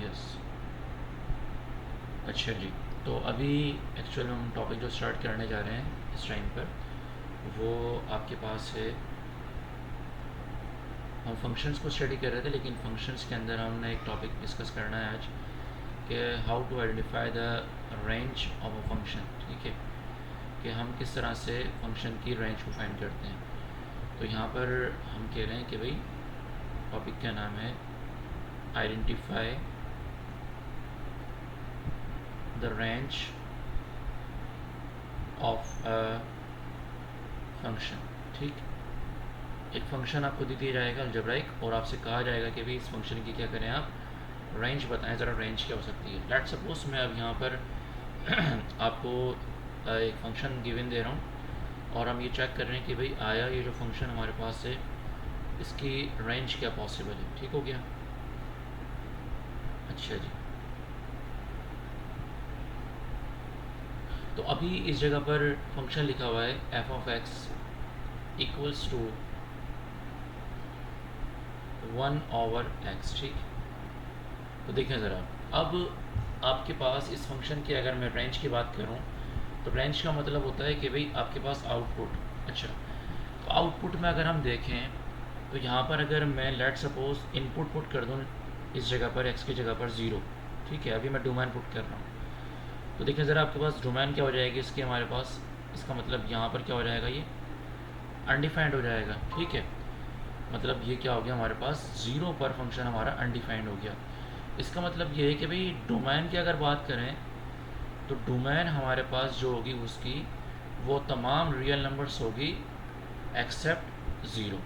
Yes. अच्छा जी, तो अभी एक्चुअल में हम टॉपिक जो स्टार्ट करने जा रहे हैं इस टाइम पर, वो आपके पास है। हम फंक्शंस को स्टडी कर रहे थे, लेकिन फंक्शंस के अंदर हमने एक टॉपिक डिस्कस करना है आज, कि how to identify the range of a function. ठीक है, कि हम किस तरह से फंक्शन की रेंज को फाइंड करते हैं। तो यहाँ पर हम कह रहे हैं कि भाई टॉपिक का नाम है identify the range of a function. ठीक, एक फंक्शन आपको दे दिया जाएगा अलजेब्राइक, और आपसे कहा जाएगा कि भाई इस फंक्शन की क्या करें आप, रेंज बताएं ज़रा, रेंज क्या हो सकती है। लेट्स सपोज मैं अब यहाँ पर आपको एक फंक्शन गिवन दे रहा हूँ, और हम ये चेक कर रहे हैं कि भाई आया ये जो फंक्शन हमारे पास है इसकी रेंज क्या पॉसिबल है। ठीक हो गया। अच्छा जी, तो अभी इस जगह पर फंक्शन लिखा हुआ है F of X equals to 1/x। ठीक, तो देखें ज़रा, अब आपके पास इस फंक्शन की अगर मैं रेंज की बात करूं, तो रेंज का मतलब होता है कि भाई आपके पास आउटपुट। अच्छा, तो आउटपुट में अगर हम देखें, तो यहाँ पर अगर मैं लेट सपोज इनपुट पुट कर दूँ इस जगह पर x की जगह पर 0। ठीक है, अभी मैं डोमेन पुट कर रहा हूँ, तो देखें ज़रा आपके पास डोमेन क्या हो जाएगी इसके हमारे पास, इसका मतलब यहाँ पर क्या हो जाएगा, ये अनडिफाइंड हो जाएगा। ठीक है, मतलब ये क्या हो गया हमारे पास, 0 पर फंक्शन हमारा अनडिफाइंड हो गया। इसका मतलब ये है कि भाई डोमेन की अगर बात करें, तो डोमेन हमारे पास जो होगी उसकी वो तमाम रियल नंबर्स होगी एक्सेप्ट ज़ीरो।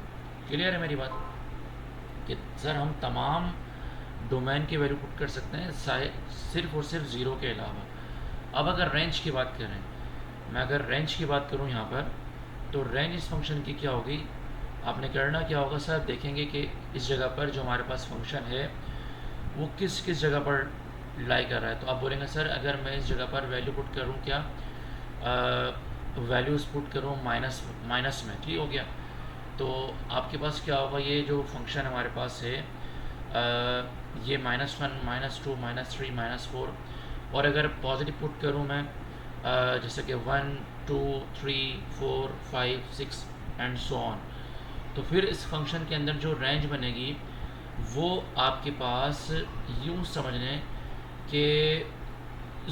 क्लियर है मेरी बात, कि सर हम तमाम डोमेन की वैल्यू पुट कर सकते हैं सिर्फ और सिर्फ ज़ीरो के अलावा। अब अगर रेंज की बात करें, मैं अगर रेंज की बात करूं यहाँ पर, तो रेंज इस फंक्शन की क्या होगी, आपने करना क्या होगा सर, देखेंगे कि इस जगह पर जो हमारे पास फंक्शन है वो किस किस जगह पर लाई कर रहा है। तो आप बोलेंगे सर अगर मैं इस जगह पर वैल्यू पुट करूँ, क्या वैल्यूज़ पुट करूँ माइनस माइनस में, ठीक हो गया, तो आपके पास क्या होगा, ये जो फंक्शन हमारे पास है ये -1 -2 -3 -4, और अगर पॉजिटिव पुट करूँ मैं जैसे कि 1 2 3 4 5 6 एंड सो ऑन, तो फिर इस फंक्शन के अंदर जो रेंज बनेगी वो आपके पास यूँ समझ लें कि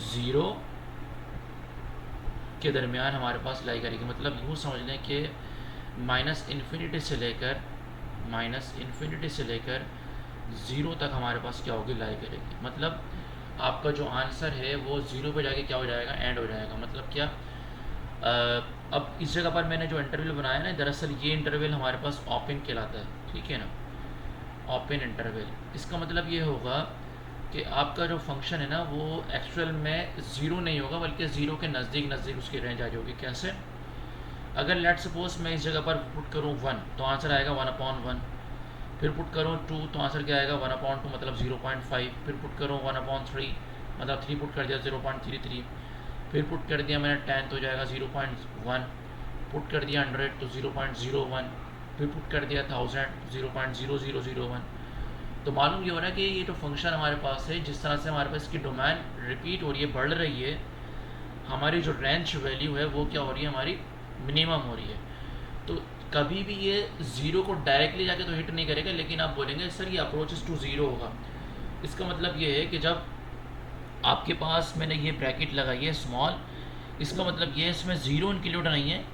0 के दरमियान हमारे पास लाई करेगी। मतलब यूँ समझ लें कि -इन्फिनिटी से लेकर 0 तक हमारे पास क्या होगी, लाई करेगी। मतलब आपका जो आंसर है वो 0 पे जाके क्या हो जाएगा, एंड हो जाएगा। मतलब क्या, अब इस जगह पर मैंने जो इंटरवल बनाया ना, दरअसल ये इंटरवल हमारे पास ओपन कहलाता है। ठीक है ना, ओपन इंटरवल। इसका मतलब ये होगा कि आपका जो फंक्शन है ना वो एक्चुअल में 0 नहीं होगा, बल्कि 0 के नज़दीक नज़दीक उसकी रेंज आ जाएगी। कैसे, अगर लेट सपोज मैं इस जगह पर पुट करूँ 1, तो आंसर आएगा 1/1। फिर पुट करूँ 2, तो आंसर क्या आएगा 1/2, मतलब 0.5। फिर पुट करूँ 1/3, मतलब 3 पुट कर दिया 0.33। फिर पुट कर दिया मैंने 10, तो हो जाएगा 0.1। पुट कर दिया 100, तो 0.01। फिर पुट कर दिया 1000, 0.0001। तो मालूम ये हो रहा है कि ये जो फंक्शन हमारे पास है, जिस तरह से हमारे पास इसकी डोमेन रिपीट हो रही है, बढ़ रही है, हमारी जो रेंज वैल्यू है वो क्या हो रही है, हमारी मिनिमम हो रही है। तो कभी भी ये 0 को डायरेक्टली जाके तो हिट नहीं करेगा, लेकिन आप बोलेंगे सर ये अप्रोचेस टू 0 होगा। इसका मतलब ये है कि जब आपके पास मैंने ये ब्रैकेट लगाई है स्मॉल, इसका मतलब ये है इसमें 0 इंक्लूड नहीं है,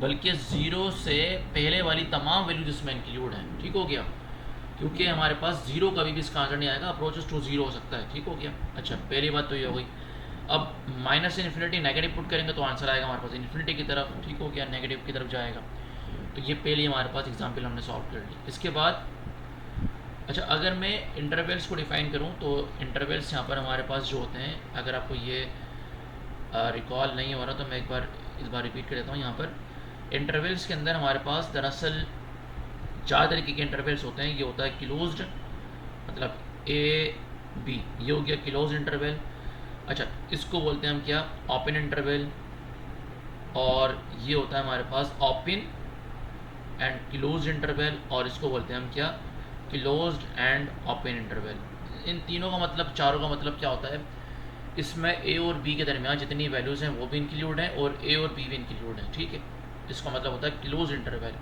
बल्कि 0 से पहले वाली तमाम वैल्यूज इसमें इंक्लूड हैं। ठीक हो गया, क्योंकि हमारे पास 0 कभी भी इसका आंसर नहीं आएगा, अप्रोचेस टू 0 हो सकता है। ठीक हो गया। अच्छा, पहली बात तो ये हो गई। अब -इन्फिनिटी नेगेटिव पुट करेंगे तो आंसर आएगा हमारे पास इन्फिनिटी की तरफ। ठीक हो गया, नेगेटिव की तरफ जाएगा। तो ये पहली हमारे पास एग्जाम्पल हमने सॉल्व कर ली। इसके बाद अच्छा, अगर मैं इंटरवल्स को डिफाइन करूँ, तो इंटरवल्स यहाँ पर हमारे पास जो होते हैं, अगर आपको ये रिकॉल नहीं हो रहा तो मैं इस बार रिपीट कर देता हूँ। यहाँ पर इंटरवल्स के अंदर हमारे पास दरअसल 4 तरीके के इंटरवल्स होते हैं। ये होता है क्लोज्ड, मतलब A B, ये हो गया क्लोज इंटरवल। अच्छा, इसको बोलते हैं हम क्या, ओपन इंटरवल। और ये होता है हमारे पास ओपन एंड क्लोज इंटरवल, और इसको बोलते हैं हम क्या, क्लोज्ड एंड ओपन इंटरवल। इन तीनों का मतलब, चारों का मतलब क्या होता है, इसमें ए और बी के दरमियान जितनी वैल्यूज़ हैं वो भी इंक्लूड हैं और ए और बी भी इंक्लूड हैं, ठीक है। इसका मतलब होता है क्लोज इंटरवल।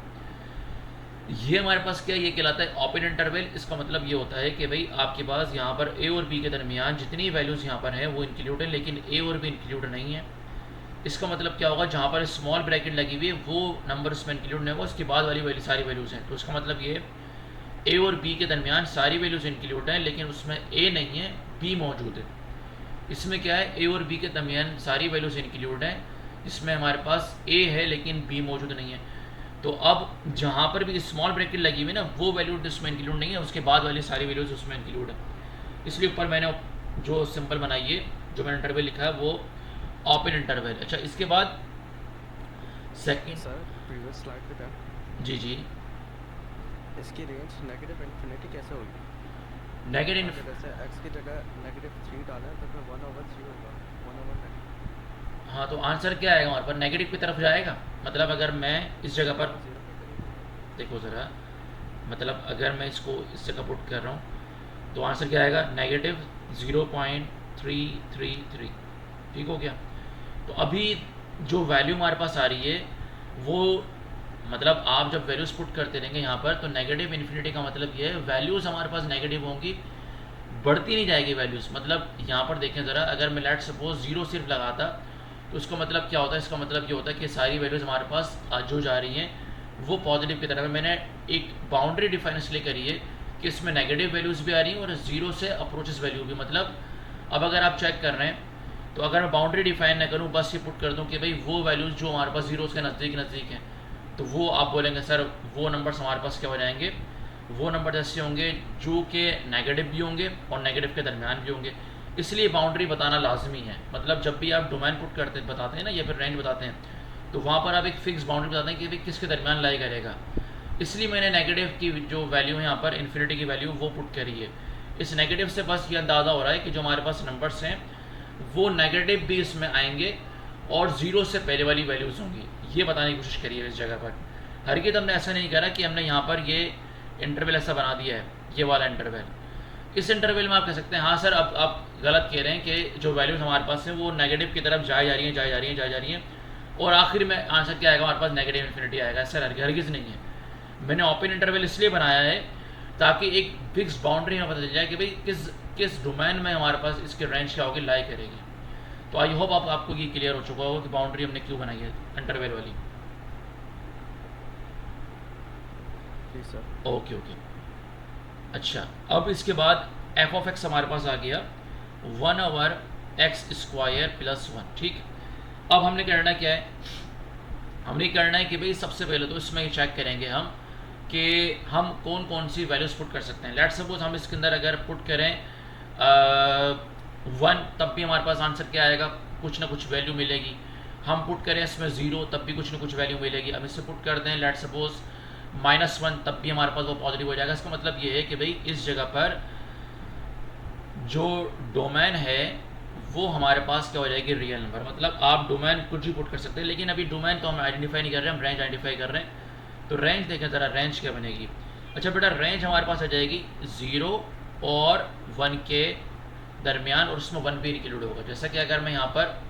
ये हमारे पास क्या, ये कहलाता है ओपन इंटरवल। इसका मतलब ये होता है कि भाई आपके पास यहाँ पर ए और बी के दरमियान जितनी वैल्यूज़ यहाँ पर हैं वो इंक्लूड है, लेकिन ए और बी इंक्लूड नहीं है। इसका मतलब क्या होगा, जहाँ पर स्मॉल ब्रैकेट लगी हुई है वो नंबर उसमें इंक्लूड नहीं होगा, उसके बाद वाली सारी वैल्यूज़ हैं। तो इसका मतलब ये ए और बी के दरमियान सारी वैल्यूज़ इंक्लूड हैं, लेकिन उसमें ए नहीं है, बी मौजूद है। इसमें क्या है, ए और बी के दरमियान सारी वैल्यूज़ इंक्लूड हैं, इसमें हमारे पास ए है लेकिन बी मौजूद नहीं है। तो अब जहाँ पर भी स्मॉल ब्रैकेट लगी हुई है ना, वो वैल्यू उसमें इंक्लूड नहीं है, उसके बाद वाली सारी वैल्यूज़ उसमें इंक्लूड है। इसलिए ऊपर मैंने जो सिंपल बनाई है, जो मैंने इंटरवल लिखा है वो ओपन इंटरवल। अच्छा, इसके बाद सेकंड, सर प्रीवियस स्लाइड पे था, जी जी, इसकी रेंज नेगेटिव इन्फिनिटी कैसे होगी? नेगेटिव, अगर जैसे x की जगह -3 डालें तो फिर 1/3 होगा, 1/-। हाँ तो आंसर क्या आएगा हमारे पास, नेगेटिव की तरफ जाएगा। मतलब अगर मैं इस जगह पर, 0 के करीब होगा। देखो ज़रा, मतलब अगर मैं इसको इस जगह पुट कर रहा हूँ तो आंसर क्या आएगा, -0.333। ठीक हो गया। तो अभी जो वैल्यू हमारे पास आ रही है वो, मतलब आप जब वैल्यूज़ पुट करते रहेंगे यहाँ पर, तो नेगेटिव इन्फिनिटी का मतलब ये है वैल्यूज़ हमारे पास नेगेटिव होंगी, बढ़ती नहीं जाएगी वैल्यूज़। मतलब यहाँ पर देखें ज़रा, अगर मैं लेट सपोज 0 सिर्फ लगाता तो उसका मतलब क्या होता है, इसका मतलब ये होता है कि सारी वैल्यूज़ हमारे पास जो जा रही हैं वो पॉजिटिव की तरफ है। मैंने एक बाउंड्री डिफाइन इसलिए करी है कि इसमें नेगेटिव वैल्यूज़ भी आ रही हैं और 0 से अप्रोचेस वैल्यू भी। मतलब अब अगर आप चेक कर रहे हैं तो अगर मैं बाउंड्री डिफाइन ना करूँ, बस ये पुट कर दूँ कि भाई वो वैल्यूज़ जो हमारे पास 0 के नज़दीक हैं, तो वो आप बोलेंगे सर वो नंबर्स हमारे पास क्या हो जाएंगे, वो नंबर ऐसे होंगे जो कि नेगेटिव भी होंगे और नेगेटिव के दरमियान भी होंगे। इसलिए बाउंड्री बताना लाजमी है। मतलब जब भी आप डोमेन पुट करते बताते हैं ना, या फिर रेंज बताते हैं, तो वहाँ पर आप एक फिक्स बाउंड्री बताते हैं कि भाई किसके दरमियान लाई करेगा। इसलिए मैंने नेगेटिव की जो वैल्यू है यहाँ पर, इन्फिनिटी की वैल्यू वो पुट करी है। इस नेगेटिव से बस ये अंदाज़ा हो रहा है कि जो हमारे पास नंबर्स हैं वो नेगेटिव भी इसमें आएंगे और 0 से पहले वाली वैल्यूज़ होंगी, ये बताने की कोशिश करी है इस जगह पर। हरगिज़ हमने ऐसा नहीं करा कि हमने यहाँ पर ये इंटरवल ऐसा बना दिया है, ये वाला इंटरवल। इस इंटरवल में आप कह सकते हैं हाँ सर अब आप गलत कह रहे हैं कि जो वैल्यूज़ हमारे पास हैं वो नेगेटिव की तरफ जाए जा रही हैं और आखिर में आंसर क्या आएगा हमारे पास, नेगेटिव इन्फिनिटी आएगा। सर हरगिज़ नहीं है। मैंने ओपन इंटरवल इसलिए बनाया है ताकि एक फिक्स बाउंड्री में पता चल जाए कि भाई किस डोमेन में हमारे पास इसकी रेंज क्या होगी, लाई करेगी। तो आई होप आपको ये क्लियर हो चुका होगा कि बाउंड्री हमने क्यों बनाई है इंटरवल वाली। जी सर। ओके। अच्छा, अब इसके बाद एफ ऑफ एक्स हमारे पास आ गया 1/x² + 1। ठीक, अब हमने करना क्या है, हमने करना है कि भाई सबसे पहले तो इसमें चेक करेंगे हम कि हम कौन कौन सी वैल्यूज़ पुट कर सकते हैं। लेट सपोज हम इसके अंदर अगर पुट करें 1, तब भी हमारे पास आंसर क्या आएगा, कुछ ना कुछ वैल्यू मिलेगी। हम पुट करें इसमें 0, तब भी कुछ ना कुछ वैल्यू मिलेगी। अब इससे पुट कर दें लेट सपोज -1, तब भी हमारे पास वो पॉजिटिव हो जाएगा। इसका मतलब ये है कि भाई इस जगह पर जो डोमेन है वो हमारे पास क्या हो जाएगी, रियल नंबर। मतलब आप डोमेन कुछ भी पुट कर सकते हैं, लेकिन अभी डोमेन तो हम आइडेंटिफाई नहीं कर रहे हैं, हम रेंज आइडेंटिफाई कर रहे हैं। तो रेंज देखें ज़रा, रेंज क्या बनेगी। अच्छा बेटा, रेंज हमारे पास आ जाएगी 0 और 1 के दरमियान, और उसमें 1 भी इंक्लूड होगा। जैसा कि अगर मैं यहाँ पर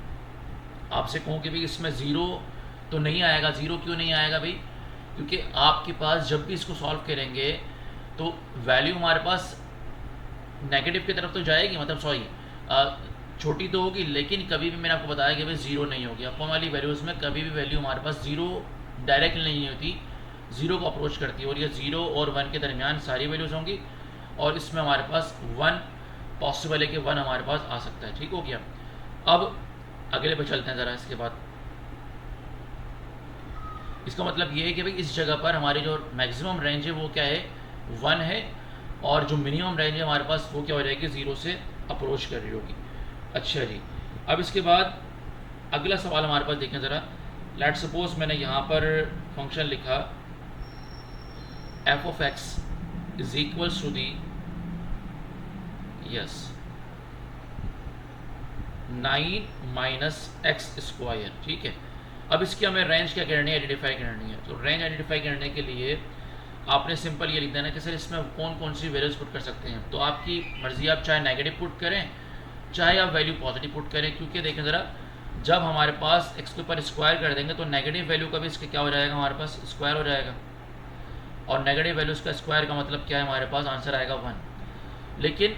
आपसे कहूँ कि भाई इसमें 0 तो नहीं आएगा, 0 क्यों नहीं आएगा भाई, क्योंकि आपके पास जब भी इसको सॉल्व करेंगे तो वैल्यू हमारे पास नेगेटिव की तरफ तो जाएगी, मतलब सॉरी छोटी तो होगी, लेकिन कभी भी मैंने आपको बताया कि भाई 0 नहीं होगी। अपन वाली वैल्यूज़ में कभी भी वैल्यू हमारे पास 0 डायरेक्ट नहीं होती, 0 को अप्रोच करती है, और ये 0 और 1 के दरमियान सारी वैल्यूज़ होंगी, और इसमें हमारे पास 1 पॉसिबल है कि 1 हमारे पास आ सकता है। ठीक हो गया। अब अगले पे चलते हैं ज़रा। इसके बाद इसका मतलब ये है कि भाई इस जगह पर हमारी जो मैक्सिमम रेंज है वो क्या है, 1 है, और जो मिनिमम रेंज है हमारे पास वो क्या हो जाएगी, 0 से अप्रोच कर रही होगी। अच्छा जी, अब इसके बाद अगला सवाल हमारे पास देखें ज़रा। लेट सपोज मैंने यहाँ पर फंक्शन लिखा f of x is equals to the 9 - x²। ठीक है। अब इसकी हमें रेंज क्या करनी है, आइडेंटिफाई करनी है। तो रेंज आइडेंटिफाई करने के लिए आपने सिंपल ये लिख देना कि सर इसमें कौन कौन सी वैल्यूज पुट कर सकते हैं। तो आपकी मर्जी, आप चाहे नेगेटिव पुट करें चाहे आप वैल्यू पॉजिटिव पुट करें, क्योंकि देखें ज़रा, जब हमारे पास एक्स के ऊपर स्क्वायर कर देंगे तो नेगेटिव वैल्यू का भी इसके क्या हो जाएगा, हमारे पास स्क्वायर हो जाएगा, और नेगेटिव वैल्यूज़ का स्क्वायर का मतलब क्या है, हमारे पास आंसर आएगा 1। लेकिन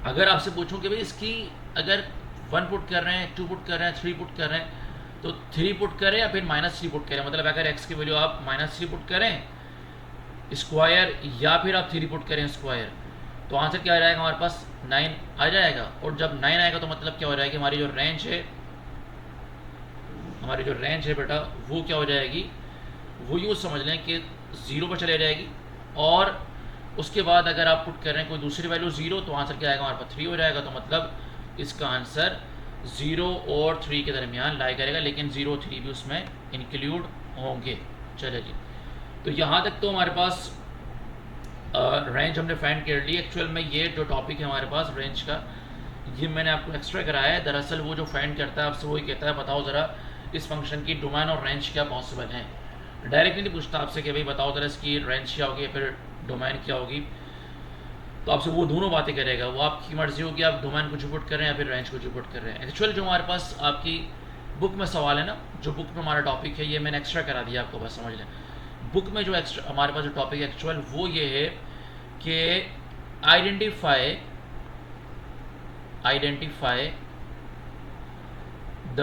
अगर आपसे पूछूं कि भाई इसकी अगर 1 पुट कर रहे हैं, 2 पुट कर रहे हैं, 3 पुट कर रहे हैं, तो 3 पुट करें या फिर -3 पुट करें, मतलब अगर x की वैल्यू आप -3 पुट करें स्क्वायर या फिर आप 3 पुट करें स्क्वायर, तो आंसर क्या आ जाएगा, हमारे पास 9 आ जाएगा। और जब 9 आएगा तो मतलब क्या हो जाएगी, हमारी जो रेंज है बेटा, वो क्या हो जाएगी, वो यूँ समझ लें कि 0 पर चले जाएगी। और उसके बाद अगर आप पुट कर रहे हैं कोई दूसरी वैल्यू 0, तो आंसर क्या आएगा, हमारे पास 3 हो जाएगा। तो मतलब इसका आंसर 0 और 3 के दरमियान लाई करेगा, लेकिन 0 3 भी उसमें इंक्लूड होंगे। चलिए जी, तो यहाँ तक तो हमारे पास रेंज हमने फाइंड कर ली। एक्चुअल में ये जो टॉपिक है हमारे पास रेंज का, ये मैंने आपको एक्स्ट्रा कराया है। दरअसल वो जो फाइंड करता है आपसे वही कहता है बताओ ज़रा इस फंक्शन की डोमेन और रेंज क्या पॉसिबल है। डायरेक्टली नहीं पूछता आपसे कि भाई बताओ ज़रा इसकी रेंज क्या होगी फिर डोमेन क्या होगी, तो आपसे वो दोनों बातें करेगा। वो आपकी मर्जी होगी, आप डोमेन को जुपुट कर रहे हैं या फिर रेंज को जुपुट कर रहे हैं। एक्चुअल जो हमारे पास आपकी बुक में सवाल है ना, जो बुक में हमारा टॉपिक है, ये मैंने एक्स्ट्रा करा दिया आपको, बस समझ लें। बुक में जो एक्स्ट्रा हमारे पास जो टॉपिक है एक्चुअल वो ये है कि आइडेंटिफाई द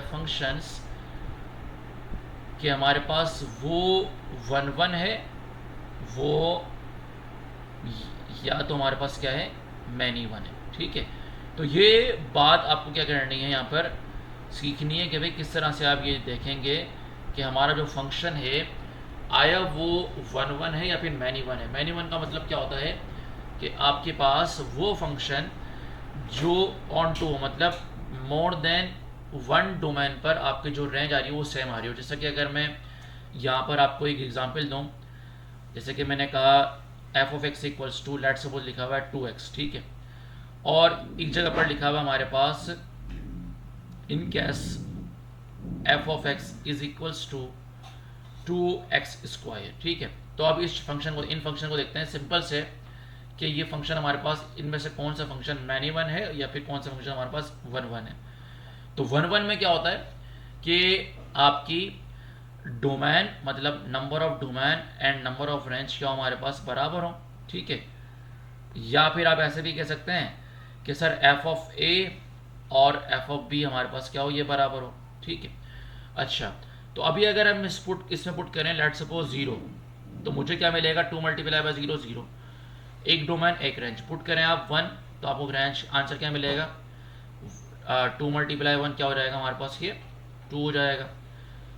फंक्शंस कि हमारे पास वो 1 है, वो या तो हमारे पास क्या है, मैनी 1 है। ठीक है, तो ये बात आपको क्या करनी है, यहाँ पर सीखनी है कि भाई किस तरह से आप ये देखेंगे कि हमारा जो फंक्शन है आया वो 1 है या फिर मैनी 1 है। मैनी 1 का मतलब क्या होता है कि आपके पास वो फंक्शन जो ऑन टू, मतलब मोर देन 1 डोमेन पर आपकी जो रेंज आ रही है वो सेम आ रही हो। जैसा कि अगर मैं यहाँ पर आपको एक एग्जांपल दूँ, जैसे कि मैंने कहा f(x) equals to, let suppose लिखा हुआ है 2x, ठीक है, और एक जगह पर लिखा हुआ हमारे पास in case f(x) is equals to 2x²। ठीक है, तो अब इस फंक्शन को, इन फंक्शन को देखते हैं सिंपल से कि ये फंक्शन हमारे पास इनमें से कौन सा फंक्शन मैनी 1 है या फिर कौन सा फंक्शन हमारे पास 1 है। तो 1 में क्या होता है कि आपकी डोमेन, मतलब number of domain and number of range क्या हमारे पास बराबर हो। ठीक है, या फिर आप ऐसे भी कह सकते हैं कि सर f(a) और f(b) हमारे पास क्या हो, ये बराबर हो। ठीक है, अच्छा, तो अभी अगर हम इसमें पुट करें लेट सपोज 0, तो मुझे क्या मिलेगा, 2 × 0 0, एक डोमेन एक रेंज। पुट करें आप 1, तो आपको रेंज आंसर क्या मिलेगा, 2 × 1 क्या हो जाएगा हमारे पास, ये 2 हो जाएगा।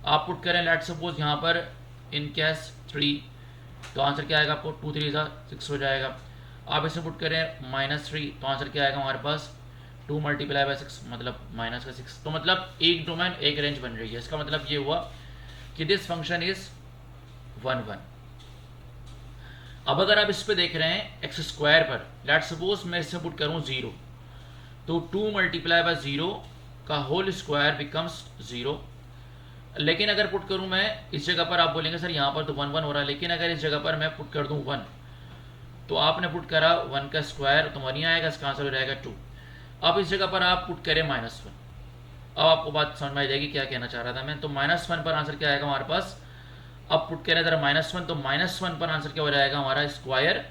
आप पुट करें लेट सपोज यहाँ पर इन केस 3, तो आंसर क्या आएगा आपको, 2 3 6 हो जाएगा। आप इसमें पुट करें -3, तो आंसर क्या आएगा हमारे पास, 2 × 6 मतलब -6। तो मतलब एक डोमेन एक रेंज बन रही है। इसका मतलब ये हुआ कि दिस फंक्शन इज 1 अब अगर आप इस पे देख रहे हैं x² पर, लेट सपोज मैं इससे पुट करूं 0, तो 2 × 0 का होल स्क्वायर बिकम्स 0। लेकिन अगर पुट करूं मैं इस जगह पर, आप बोलेंगे सर यहाँ पर तो 1 1 हो रहा है, लेकिन अगर इस जगह पर मैं पुट कर दूं 1, तो आपने पुट करा 1 का स्क्वायर, तो 1 ही आएगा, इसका आंसर हो जाएगा 2। अब इस जगह पर आप पुट करें -1, अब आपको बात समझ में आ जाएगी क्या कहना चाह रहा था मैं। तो -1 पर आंसर क्या आएगा हमारे पास, अब पुट करें जरा -1, तो -1 पर आंसर क्या हो जाएगा हमारा, स्क्वायर,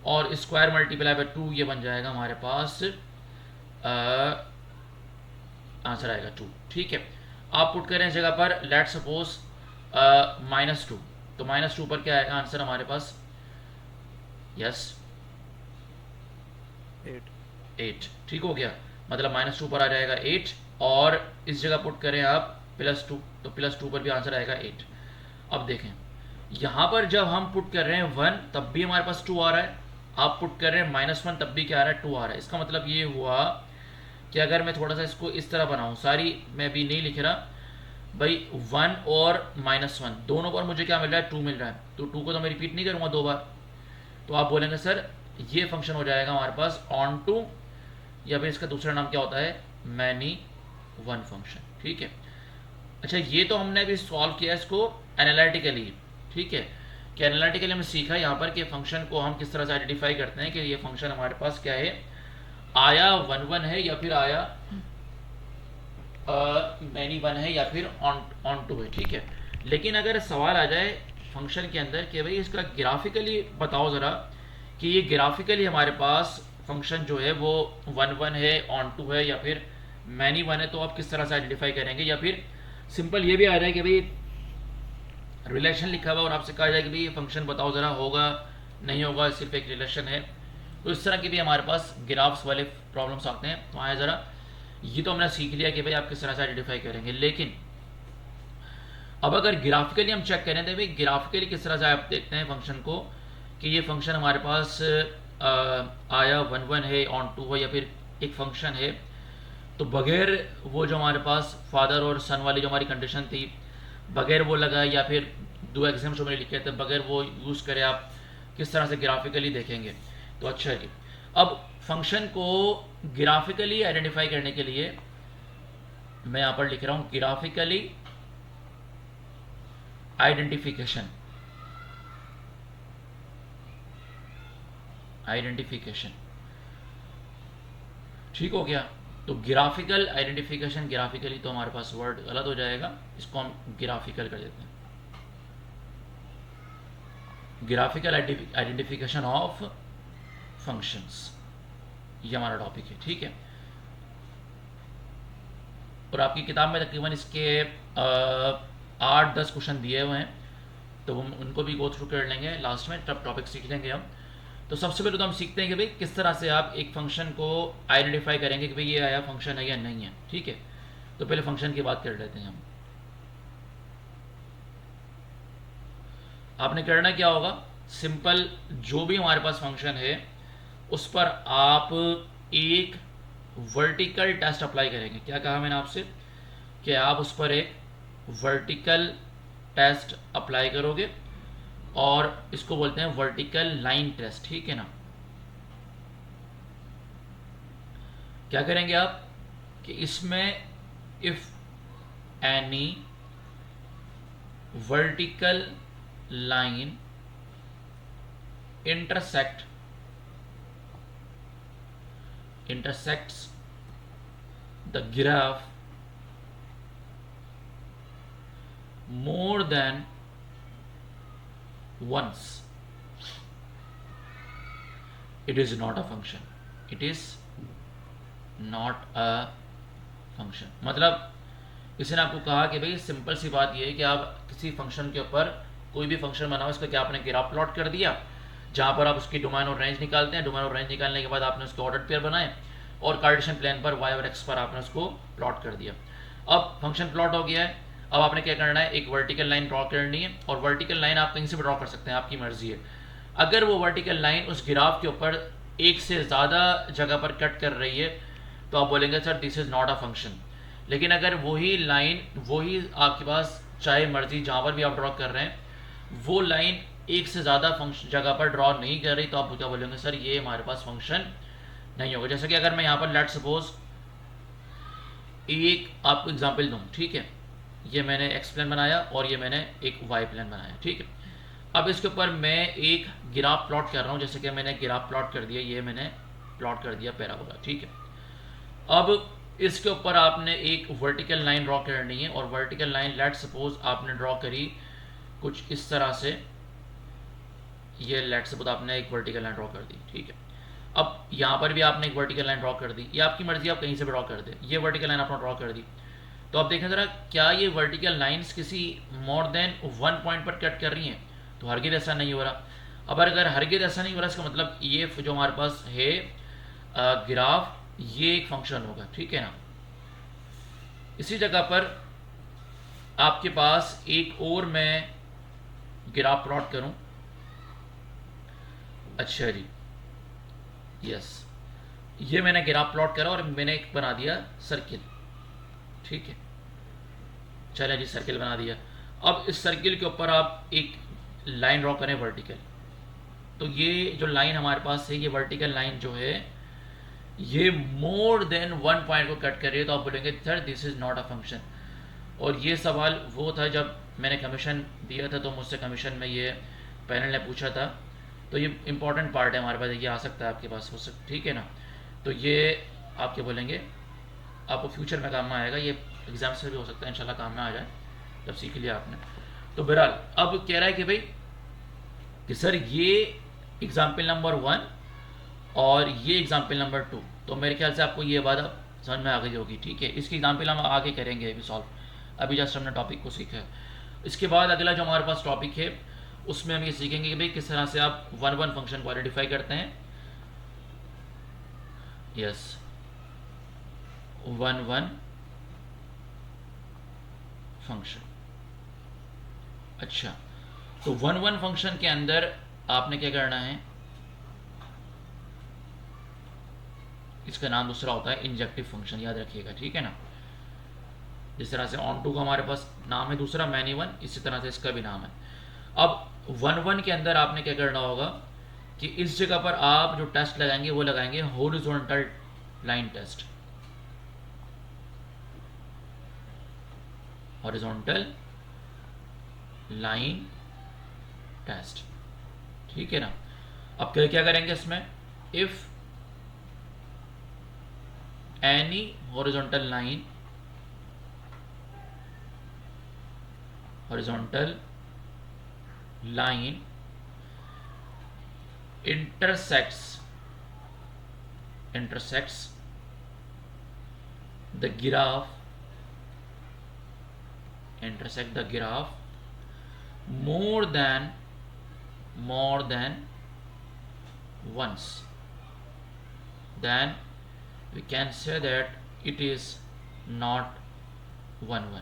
और स्क्वायर मल्टीप्लाई बाय 2, ये बन जाएगा हमारे पास आंसर आएगा 2। ठीक है, आप पुट करें इस जगह पर लेट सपोज -2, तो -2 पर क्या आएगा आंसर हमारे पास, यस 8। ठीक हो गया, मतलब -2 पर आ जाएगा 8, और इस जगह पुट करें आप +2, तो +2 पर भी आंसर आएगा 8। अब देखें यहाँ पर जब हम पुट कर रहे हैं 1, तब भी हमारे पास 2 आ रहा है, आप पुट कर रहे हैं -1, तब भी क्या आ रहा है, 2 आ रहा है। इसका मतलब ये हुआ कि अगर मैं थोड़ा सा इसको इस तरह बनाऊँ, सारी मैं भी नहीं लिख रहा भाई, 1 और -1 दोनों पर मुझे क्या मिल रहा है, 2 मिल रहा है, तो 2 को तो मैं रिपीट नहीं करूँगा 2 बार। तो आप बोलेंगे सर ये फंक्शन हो जाएगा हमारे पास ऑन टू, या फिर इसका दूसरा नाम क्या होता है, मैनी 1 फंक्शन। ठीक है, अच्छा, ये तो हमने अभी सॉल्व किया इसको एनालिटिकली, ठीक है, कि एनालिटिकली हमने सीखा यहाँ पर कि फंक्शन को हम किस तरह से आइडेंटिफाई करते हैं कि ये फंक्शन हमारे पास क्या है, आया वन वन है या फिर आया मैनी वन है या फिर ऑन ऑन टू है, ठीक है। लेकिन अगर सवाल आ जाए फंक्शन के अंदर कि भाई इसका ग्राफिकली बताओ ज़रा कि ये ग्राफिकली हमारे पास फंक्शन जो है वो वन वन है, ऑन टू है या फिर मैनी वन है, तो आप किस तरह से आइडेंटिफाई करेंगे। या फिर सिंपल ये भी आ जाए कि भाई रिलेशन लिखा हुआ और आपसे कहा जाए कि भाई ये फंक्शन बताओ ज़रा, होगा नहीं होगा, सिर्फ एक रिलेशन है। तो इस तरह के भी हमारे पास ग्राफ्स वाले प्रॉब्लम्स आते हैं। तो आया ज़रा, ये तो हमने सीख लिया कि भाई आप किस तरह से आइडेंटिफाई करेंगे। लेकिन अब अगर ग्राफिकली हम चेक करें तो भाई ग्राफिकली किस तरह से आप देखते हैं फंक्शन को कि ये फंक्शन हमारे पास आया वन वन है, ऑन टू है या फिर एक फंक्शन है। तो बगैर वो जो हमारे पास फादर और सन वाली जो हमारी कंडीशन थी, बगैर वो लगा या फिर दो एग्जाम्स जो मैंने लिखे थे बगैर वो यूज़ करें, आप किस तरह से ग्राफिकली देखेंगे। तो अच्छा जी, अब फंक्शन को ग्राफिकली आइडेंटिफाई करने के लिए मैं यहाँ पर लिख रहा हूँ ग्राफिकली आइडेंटिफिकेशन। आइडेंटिफिकेशन ठीक हो गया। तो ग्राफिकल आइडेंटिफिकेशन, ग्राफिकली तो हमारे पास वर्ड गलत हो जाएगा, इसको हम ग्राफिकल कर देते हैं। ग्राफिकल आइडेंटिफिकेशन ऑफ फंक्शंस, ये हमारा टॉपिक है, ठीक है। और आपकी किताब में तकरीबन इसके 8-10 क्वेश्चन दिए हुए हैं, तो हम उनको भी गो थ्रू कर लेंगे लास्ट में, तब टॉपिक सीख लेंगे हम। तो सबसे पहले तो हम सीखते हैं कि भाई किस तरह से आप एक फंक्शन को आइडेंटिफाई करेंगे कि भाई ये आया फंक्शन है या नहीं है, ठीक है। तो पहले फंक्शन की बात कर लेते हैं हम। आपने करना क्या होगा, सिंपल जो भी हमारे पास फंक्शन है उस पर आप एक वर्टिकल टेस्ट अप्लाई करेंगे। क्या कहा मैंने आपसे कि आप उस पर एक वर्टिकल टेस्ट अप्लाई करोगे और इसको बोलते हैं वर्टिकल लाइन टेस्ट, ठीक है ना। क्या करेंगे आप कि इसमें if any vertical line intersects the graph more than once, it is not a function, it is not a function। मतलब इसने आपको कहा कि भाई सिंपल सी बात ये है कि आप किसी फंक्शन के ऊपर कोई भी फंक्शन बनाओ, इसका क्या आपने ग्राफ प्लॉट कर दिया जहाँ पर आप उसकी डोमेन और रेंज निकालते हैं। डोमेन और रेंज निकालने के बाद आपने उसके ऑर्डर पेयर बनाए और कार्टेशियन प्लेन पर वाई और एक्स पर आपने उसको प्लॉट कर दिया। अब फंक्शन प्लॉट हो गया है, अब आपने क्या करना है, एक वर्टिकल लाइन ड्रॉ करनी है। और वर्टिकल लाइन आप कहीं से भी ड्रॉ कर सकते हैं, आपकी मर्जी है। अगर वो वर्टिकल लाइन उस ग्राफ के ऊपर एक से ज़्यादा जगह पर कट कर रही है तो आप बोलेंगे sir this is not a function. लेकिन अगर वही लाइन, वही आपके पास चाहे मर्जी जहाँ पर भी आप ड्रॉ कर रहे हैं, वो लाइन एक से ज़्यादा फंक्शन जगह पर ड्रॉ नहीं कर रही, तो आप क्या बोलेंगे, सर ये हमारे पास फंक्शन नहीं होगा। जैसे कि अगर मैं यहाँ पर लेट सपोज एक आपको एग्जांपल दूँ, ठीक है, ये मैंने एक्स प्लेन बनाया और ये मैंने एक वाई प्लेन बनाया, ठीक है। अब इसके ऊपर मैं एक ग्राफ प्लॉट कर रहा हूँ, जैसे कि मैंने ग्राफ प्लॉट कर दिया, ये मैंने प्लॉट कर दिया पैराबोला, ठीक है। अब इसके ऊपर आपने एक वर्टिकल लाइन ड्रॉ करनी है और वर्टिकल लाइन लेट सपोज आपने ड्रॉ करी कुछ इस तरह से, ये लेट सपोज आपने एक वर्टिकल लाइन ड्रॉ कर दी, ठीक है। अब यहाँ पर भी आपने एक वर्टिकल लाइन ड्रॉ कर दी, ये आपकी मर्जी, आप कहीं से भी ड्रॉ कर दे। ये वर्टिकल लाइन आपने ड्रॉ कर दी, तो आप देखें ज़रा क्या ये वर्टिकल लाइंस किसी मोर देन वन पॉइंट पर कट कर रही हैं, तो हरगिज़ ऐसा नहीं हो रहा। अब अगर हरगिज़ ऐसा नहीं हो रहा, इसका मतलब ये जो हमारे पास है ग्राफ, ये एक फंक्शन होगा, ठीक है ना। इसी जगह पर आपके पास एक और मैं ग्राफ प्लॉट करूं, अच्छा जी, यस, ये मैंने ग्राफ प्लॉट करा और मैंने एक बना दिया सर्किल, ठीक है। चलिए जी, सर्किल बना दिया। अब इस सर्किल के ऊपर आप एक लाइन ड्रॉ करें वर्टिकल, तो ये जो लाइन हमारे पास है, ये वर्टिकल लाइन जो है ये मोर देन वन पॉइंट को कट कर रही है, तो आप बोलेंगे sir this is not a function. और ये सवाल वो था जब मैंने कमीशन दिया था, तो मुझसे कमीशन में ये पैनल ने पूछा था। तो ये इंपॉर्टेंट पार्ट है हमारे पास, ये आ सकता है आपके पास, हो सकता, ठीक है ना। तो ये आप क्या बोलेंगे, आपको फ्यूचर में काम में आएगा, ये एग्जाम से भी हो सकता है, इंशाल्लाह काम में आ जाए जब सीख लिया आपने। तो बहरहाल अब कह रहा है कि भाई कि सर ये एग्जाम्पल नंबर 1 और ये एग्जाम्पल नंबर 2, तो मेरे ख्याल से आपको ये बात अब समझ में आ गई होगी, ठीक है। इसकी एग्जाम्पल हम आगे करेंगे अभी सॉल्व, अभी जस्ट हमने टॉपिक को सीखा है। इसके बाद अगला जो हमारे पास टॉपिक है उसमें हम ये सीखेंगे कि भाई किस तरह से आप 1-1 फंक्शन को आइडेंटिफाई करते हैं। Yes, 1-1 function. अच्छा, तो 1-1 फंक्शन के अंदर आपने क्या करना है, इसका नाम दूसरा होता है इंजेक्टिव फंक्शन, याद रखिएगा, ठीक है ना। जिस तरह से ऑन टू का हमारे पास नाम है दूसरा मैनी वन, इसी तरह से इसका भी नाम है। अब 1-1 के अंदर आपने क्या करना होगा कि इस जगह पर आप जो टेस्ट लगाएंगे वो लगाएंगे horizontal line test, horizontal line test, ठीक है ना। अब क्या करेंगे इसमें, if any horizontal line, horizontal line intersects the graph, intersect the graph more than once, then we can say that it is not 1-1।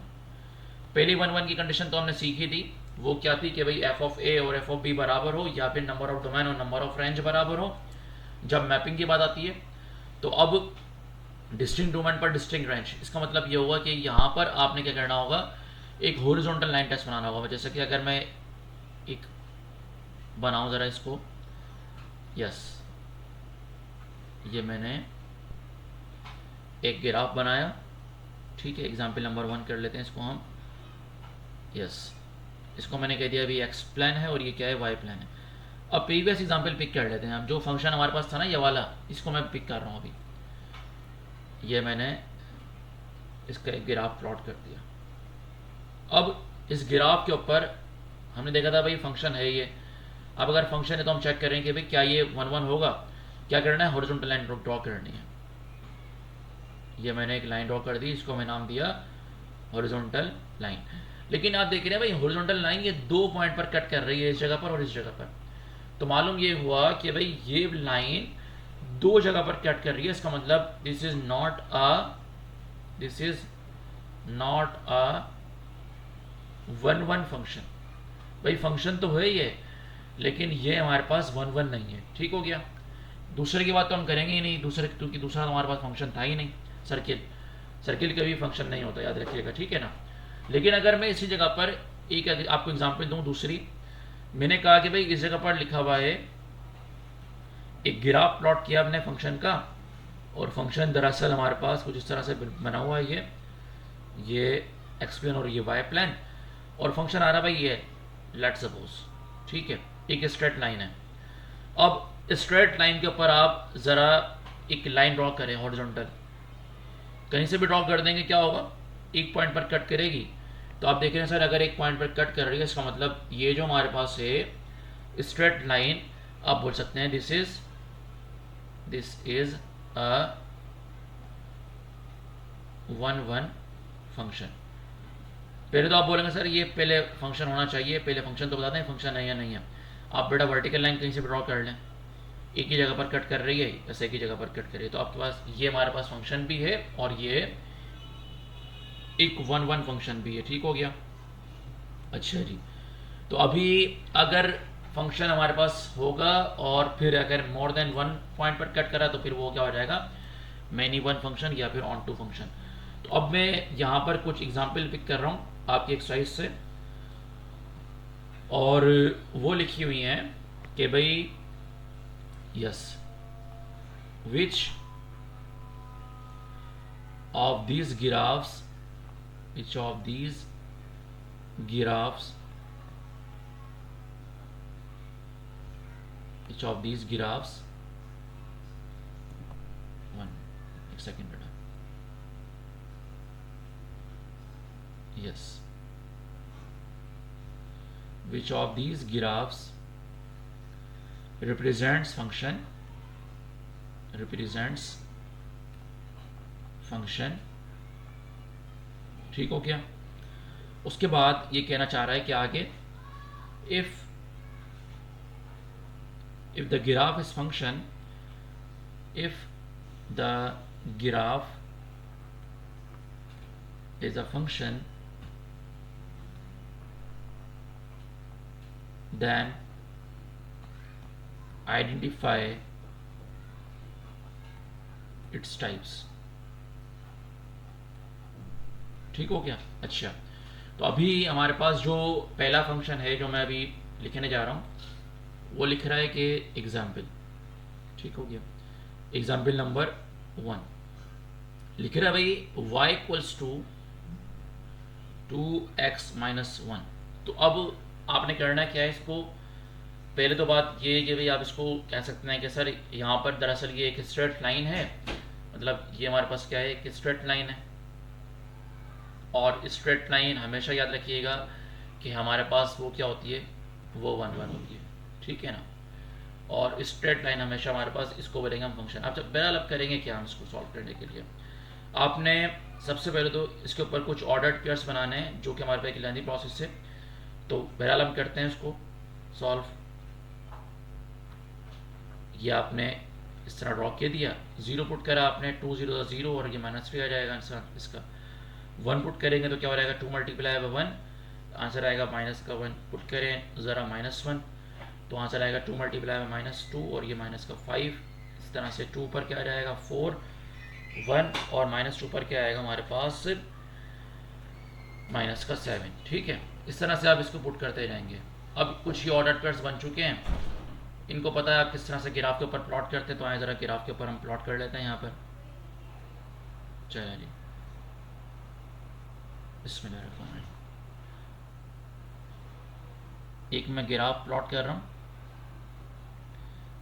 पहली 1-1 की कंडीशन तो हमने सीखी थी, वो क्या थी कि भाई एफ ऑफ ए और एफ ऑफ बी बराबर हो, या फिर नंबर ऑफ डोमेन और नंबर ऑफ रेंज बराबर हो जब मैपिंग की बात आती है। तो अब डिस्टिंक्ट डोमेन पर डिस्टिंक्ट रेंज, इसका मतलब ये होगा कि यहाँ पर आपने क्या करना होगा, एक हॉरिजॉन्टल लाइन टेस्ट बनाना होगा। जैसे कि अगर मैं एक बनाऊं ज़रा इसको, यस, ये मैंने एक ग्राफ बनाया, ठीक है। एग्जाम्पल नंबर 1 कर लेते हैं इसको हम, यस, इसको मैंने कह दिया अभी एक्स प्लान है और ये क्या है, वाई प्लान है। अब प्रीवियस एग्जाम्पल पिक कर लेते हैं, अब जो फंक्शन हमारे पास था ना ये वाला, इसको मैं पिक कर रहा हूँ अभी। ये मैंने इसका एक ग्राफ प्लॉट कर दिया। अब इस ग्राफ के ऊपर हमने देखा था भाई फंक्शन है ये। अब अगर फंक्शन है तो हम चेक करें कि भाई क्या ये 1-1 होगा। क्या करना है, हॉरिजॉन्टल लाइन ड्रॉ करनी है। ये मैंने एक लाइन ड्रॉ कर दी, इसको मैं नाम दिया हॉरिजॉन्टल लाइन। लेकिन आप देख रहे हैं भाई हॉरिजॉन्टल लाइन ये 2 पॉइंट पर कट कर रही है, इस जगह पर और इस जगह पर। तो मालूम ये हुआ कि भाई ये लाइन 2 जगह पर कट कर रही है, इसका मतलब this is not a 1-1 function. भाई फंक्शन तो है ये, लेकिन ये हमारे पास 1-1 नहीं है, ठीक हो गया। दूसरे की बात तो हम करेंगे ही नहीं, दूसरे, क्योंकि दूसरा हमारे पास फंक्शन था ही नहीं। सर्किल का भी फंक्शन नहीं होता, याद रखिएगा, ठीक है ना। लेकिन अगर मैं इसी जगह पर एक आपको एग्जांपल दूं दूसरी, मैंने कहा कि भाई इस जगह पर लिखा हुआ है, एक ग्राफ प्लॉट किया हमने फंक्शन का, और फंक्शन दरअसल हमारे पास कुछ इस तरह से बना हुआ है, ये एक्स प्लेन और ये वाई प्लेन, और फंक्शन आ रहा भाई ये लेट्स सपोज, ठीक है, एक स्ट्रेट लाइन है। अब स्ट्रेट लाइन के ऊपर आप ज़रा एक लाइन ड्रॉ करें हॉरिजॉन्टल, कहीं से भी ड्रॉ कर देंगे, क्या होगा, एक पॉइंट पर कट करेगी। तो आप देख रहे हैं सर, अगर एक पॉइंट पर कट कर रही है, इसका मतलब ये जो हमारे पास है स्ट्रेट लाइन, आप बोल सकते हैं दिस इज अ 1-1 फंक्शन। पहले तो आप बोलेंगे सर ये पहले फंक्शन होना चाहिए, पहले फंक्शन तो बताते हैं फंक्शन है या नहीं है। आप बेटा वर्टिकल लाइन कहीं से भी ड्रॉ कर लें, एक ही जगह पर कट कर रही है, ऐसे एक ही जगह पर कट कर रही है, तो आपके पास ये हमारे पास फंक्शन भी है और ये एक 1-1 फंक्शन भी है, ठीक हो गया। अच्छा जी, तो अभी अगर फंक्शन हमारे पास होगा और फिर अगर मोर देन 1 पॉइंट पर कट करा, तो फिर वो क्या हो जाएगा, मैनी 1 फंक्शन या फिर ऑन टू फंक्शन। तो अब मैं यहाँ पर कुछ एग्जाम्पल पिक कर रहा हूँ आपकी एक्सरसाइज से, और वो लिखी हुई हैं कि भाई yes, which of these graphs which of these graphs one एक सेकेंड बेटा, yes, which of these graphs represents function ठीक हो गया। उसके बाद ये कहना चाह रहा है कि आगे if the graph is function, if the graph is a function, then identify its types। ठीक हो गया। अच्छा, तो अभी हमारे पास जो पहला फंक्शन है जो मैं अभी लिखने जा रहा हूँ वो लिख रहा है कि एग्जाम्पल, ठीक हो गया, एग्जाम्पल नंबर 1 लिख रहा है भाई y equals to 2x minus 1। तो अब आपने करना क्या है, इसको पहले तो बात ये कि भाई आप इसको कह सकते हैं कि सर यहाँ पर दरअसल ये एक स्ट्रेट लाइन है, मतलब ये हमारे पास क्या है, एक स्ट्रेट लाइन है। और स्ट्रेट लाइन हमेशा याद रखिएगा कि हमारे पास वो क्या होती है, वो 1 1 होती है, ठीक है ना। और स्ट्रेट लाइन हमेशा हमारे पास, इसको बोलेंगे हम फंक्शन। अब जब बहरहाल अब करेंगे क्या हम इसको सॉल्व करने के लिए, आपने सबसे पहले तो इसके ऊपर कुछ ऑर्डर्ड पेयर्स बनाने हैं जो कि हमारे पास एक लेंथी प्रोसेस है। तो बहरहाल हम करते हैं इसको सॉल्व। ये आपने इस तरह ड्रॉ कर दिया, 0 पुट करा आपने, 2 0 0 और ये -3 आ जाएगा आंसर इसका। 1 पुट करेंगे तो क्या हो जाएगा, 2 मल्टीप्लाई बाय 1, आंसर आएगा माइनस का 1 पुट करें ज़रा -1 तो आंसर आएगा 2 मल्टीप्लाई बाय -2 और ये माइनस का 5। इस तरह से 2 पर क्या आ जाएगा 4, 1 और -2 पर क्या आएगा हमारे पास माइनस का 7, ठीक है। इस तरह से आप इसको पुट करते जाएंगे। अब कुछ ही ऑर्डर पेयर्स बन चुके हैं, इनको पता है आप किस तरह से ग्राफ के ऊपर प्लॉट करते हैं। तो आए ज़रा ग्राफ के ऊपर हम प्लॉट कर लेते हैं यहाँ पर। चलिए जी, बिस्मिल्लाहिर्रहमानिर्रहीम। एक मैं ग्राफ प्लॉट कर रहा हूँ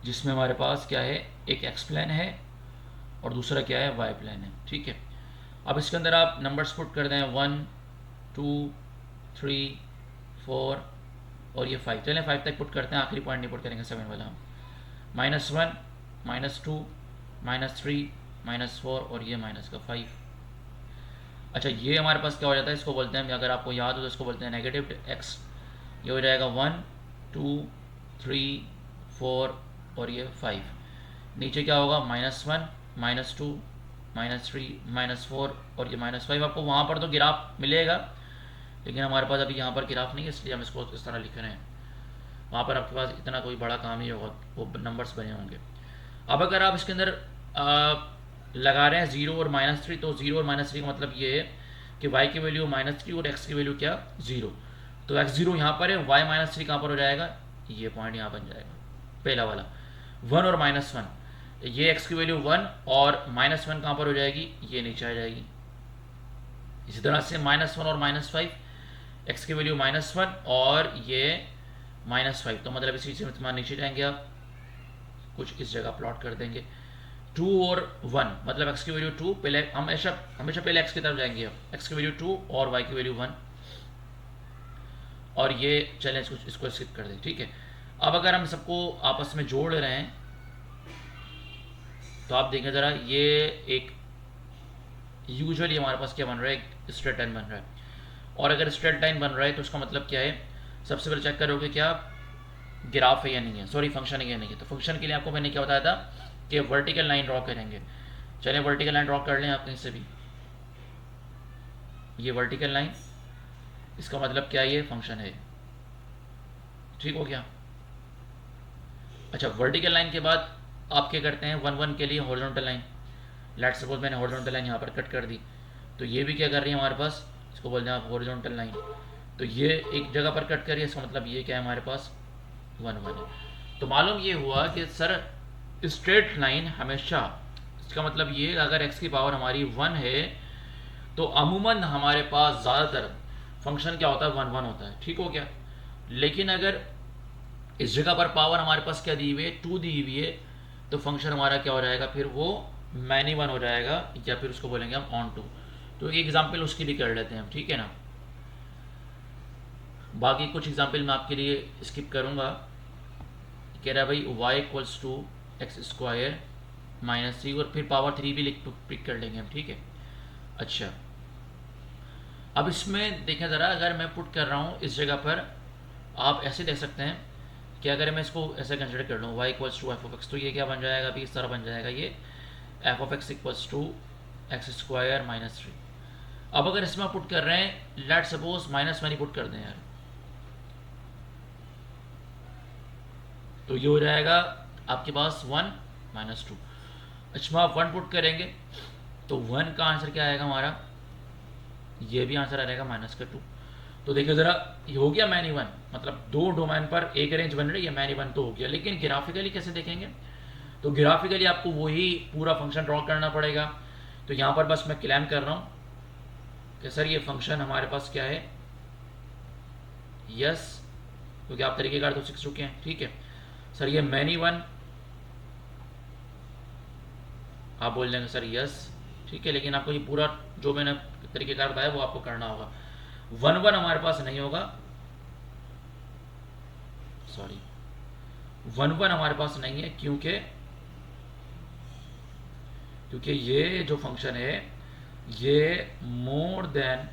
जिसमें हमारे पास क्या है, एक एक्स प्लेन है और दूसरा क्या है, वाई प्लेन है, ठीक है। अब इसके अंदर आप नंबर्स पुट कर दें 1 2 3 4 और ये 5। चलें 5 तक पुट करते हैं, आखिरी पॉइंट नहीं पुट करेंगे 7 वाला हम। -1 -2 -3 -4 और ये माइनस का 5। अच्छा, ये हमारे पास क्या हो जाता है, इसको बोलते हैं, अगर आपको याद हो तो इसको बोलते हैं नेगेटिव एक्स। ये हो जाएगा 1 2 3 4 और ये 5। नीचे क्या होगा, -1 -2 -3 -4 और ये -5। आपको वहाँ पर तो ग्राफ मिलेगा, लेकिन हमारे पास अभी यहाँ पर ग्राफ नहीं है, इसलिए हम इसको इस तरह लिख रहे हैं। वहाँ पर आपके पास इतना कोई बड़ा काम नहीं होगा, वो नंबर्स बने होंगे। अब अगर आप इसके अंदर लगा रहे हैं 0 और -3, तो 0 और -3 का मतलब ये है कि y की वैल्यू -3 और x की वैल्यू क्या, 0। तो x0 यहाँ पर है, y -3 कहाँ पर हो जाएगा, ये पॉइंट यहाँ बन जाएगा पहला वाला। 1 और -1, ये x की वैल्यू 1 और -1 कहाँ पर हो जाएगी, ये नीचे आ जाएगी। इसी तरह से -1 और -5, x की वैल्यू -1 और ये -5, तो मतलब इसी से नीचे जाएंगे आप, कुछ इस जगह प्लॉट कर देंगे। 2 और 1 मतलब x की वैल्यू 2, पहले हमेशा पहले x की तरफ जाएंगे अब। x की वैल्यू 2 और y की वैल्यू 1 और ये चलें इसको स्किप कर दें, ठीक है। अब अगर हम सबको आपस में जोड़ रहे हैं तो आप देखें ज़रा, ये एक यूजुअली हमारे पास क्या बन रहा है, एक स्ट्रेट लाइन बन रहा है। और अगर स्ट्रेट लाइन बन रहा है तो उसका मतलब क्या है, सबसे पहले चेक करोगे क्या ग्राफ है या नहीं है, सॉरी फंक्शन है या नहीं है। तो फंक्शन के लिए आपको मैंने क्या बताया था कि वर्टिकल लाइन ड्रॉ करेंगे। चलें वर्टिकल लाइन ड्रॉ कर लें आप कहीं से भी। ये वर्टिकल लाइन, इसका मतलब क्या है, ये फंक्शन है, ठीक हो गया। अच्छा, वर्टिकल लाइन के बाद आप क्या करते हैं, 1 1 के लिए हॉरिजॉन्टल लाइन। लेट्स सपोज मैंने हॉरिजॉन्टल लाइन यहाँ पर कट कर दी, तो ये भी क्या कर रही है हमारे पास, इसको बोलते हैं आप हॉरिजॉन्टल लाइन। तो ये एक जगह पर कट करिए, इसका मतलब ये क्या है हमारे पास 1 1 है। तो मालूम ये हुआ कि सर स्ट्रेट लाइन हमेशा, इसका मतलब ये अगर x की पावर हमारी 1 है तो अमूमन हमारे पास ज़्यादातर फंक्शन क्या होता है, 1 1 होता है, ठीक हो गया। लेकिन अगर इस जगह पर पावर हमारे पास क्या दी हुई है, 2 दी हुई है, तो फंक्शन हमारा क्या हो जाएगा, फिर वो मैनी 1 हो जाएगा, या फिर उसको बोलेंगे हम ऑन टू। तो एक एग्जाम्पल उसके लिए कर लेते हैं हम, ठीक है ना। बाकी कुछ एग्जाम्पल मैं आपके लिए स्किप करूँगा। कह रहा है भाई y equals to X square minus 3, और फिर पावर 3 भी पिक कर लेंगे हम, ठीक है। अच्छा, अब इसमें देखें ज़रा, अगर मैं पुट कर रहा हूँ इस जगह पर, आप ऐसे देख सकते हैं कि अगर मैं इसको ऐसे कंसिडर कर लूँ y equals to F of X, तो ये क्या बन जाएगा अभी, इस तरह बन जाएगा ये F of X equals to X square minus 3। अब अगर इसमें पुट कर रहे हैं, लेट सपोज माइनस 1 ही पुट कर दें यार, तो ये हो जाएगा आपके पास 1 माइनस 2। अच्छा, आप 1 पुट करेंगे तो 1 का आंसर क्या आएगा हमारा, ये भी आंसर आ जाएगा माइनस का 2। तो देखिए ज़रा, ये हो गया मैनी 1, मतलब दो डोमेन पर एक रेंज बन रही है, मैनी 1 तो हो गया। लेकिन ग्राफिकली कैसे देखेंगे, तो ग्राफिकली आपको वही पूरा फंक्शन ड्रॉ करना पड़ेगा। तो यहाँ पर बस मैं क्लेम कर रहा हूँ कि सर ये फंक्शन हमारे पास क्या है, यस, क्योंकि आप तरीकेकार तो सीख चुके हैं, ठीक है। सर ये मैनी 1, आप बोल देंगे सर यस, ठीक है। लेकिन आपको ये पूरा जो मैंने तरीकेकार बताया वो आपको करना होगा। 1 1 हमारे पास नहीं होगा, सॉरी 1 1 हमारे पास नहीं है, क्योंकि ये जो फंक्शन है ये मोर देन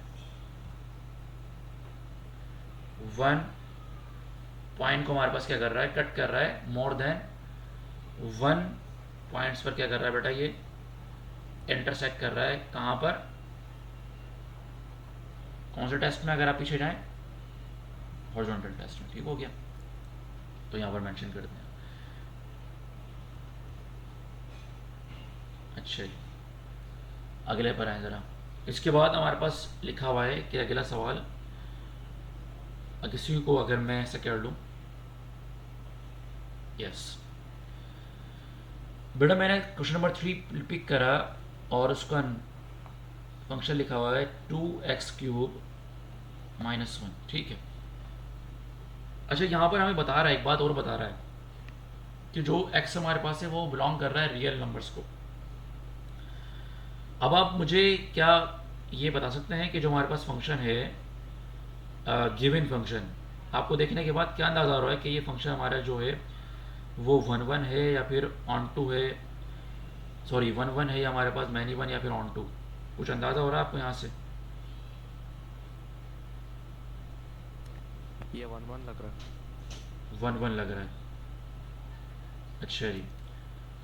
1 पॉइंट को हमारे पास क्या कर रहा है, कट कर रहा है। मोर देन 1 पॉइंट्स पर क्या कर रहा है बेटा, ये इंटरसेक्ट कर रहा है। कहाँ पर, कौन से टेस्ट में, अगर आप पीछे जाएं, हॉरिजॉन्टल टेस्ट में, ठीक हो गया। तो यहाँ पर मेंशन करते हैं। अच्छा जी, अगले पर आए ज़रा। इसके बाद हमारे पास लिखा हुआ है कि अगला सवाल, किसी को अगर मैं ऐसा कर लूँ, यस बेटा, मैंने क्वेश्चन नंबर 3 पिक करा और उसका फंक्शन लिखा हुआ है 2x³ माइनस 1, ठीक है। अच्छा, यहाँ पर हमें बता रहा है, एक बात और बता रहा है कि जो x हमारे पास है वो बिलोंग कर रहा है रियल नंबर्स को। अब आप मुझे क्या ये बता सकते हैं कि जो हमारे पास फंक्शन है गिवन फंक्शन, आपको देखने के बाद क्या अंदाज़ा हो रहा है कि ये फंक्शन हमारा जो है वो 1 1 है या फिर ऑन टू है, सॉरी 1 1 है या हमारे पास मैनी 1 या फिर ऑन टू, कुछ अंदाज़ा हो रहा है आपको यहाँ से? ये 1 1 लग रहा है। 1 1 लग रहा है, अच्छा जी।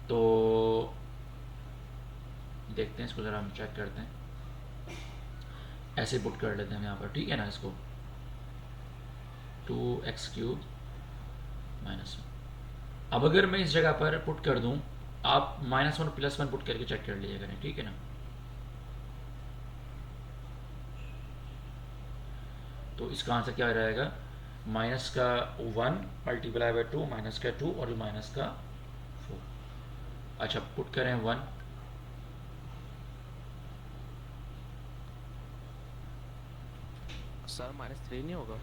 तो देखते हैं इसको, ज़रा हम चेक करते हैं, ऐसे पुट कर लेते हैं यहाँ पर, ठीक है ना। इसको 2x³ माइनस 1, अब अगर मैं इस जगह पर पुट कर दूँ, आप -1 +1 पुट करके चेक कर लीजिए करें, ठीक है ना। तो इसका आंसर क्या आ जाएगा, माइनस का 1 मल्टीप्लाई बाय 2, माइनस का 2 और माइनस का 4। अच्छा, पुट करें 1, सर -3 नहीं होगा?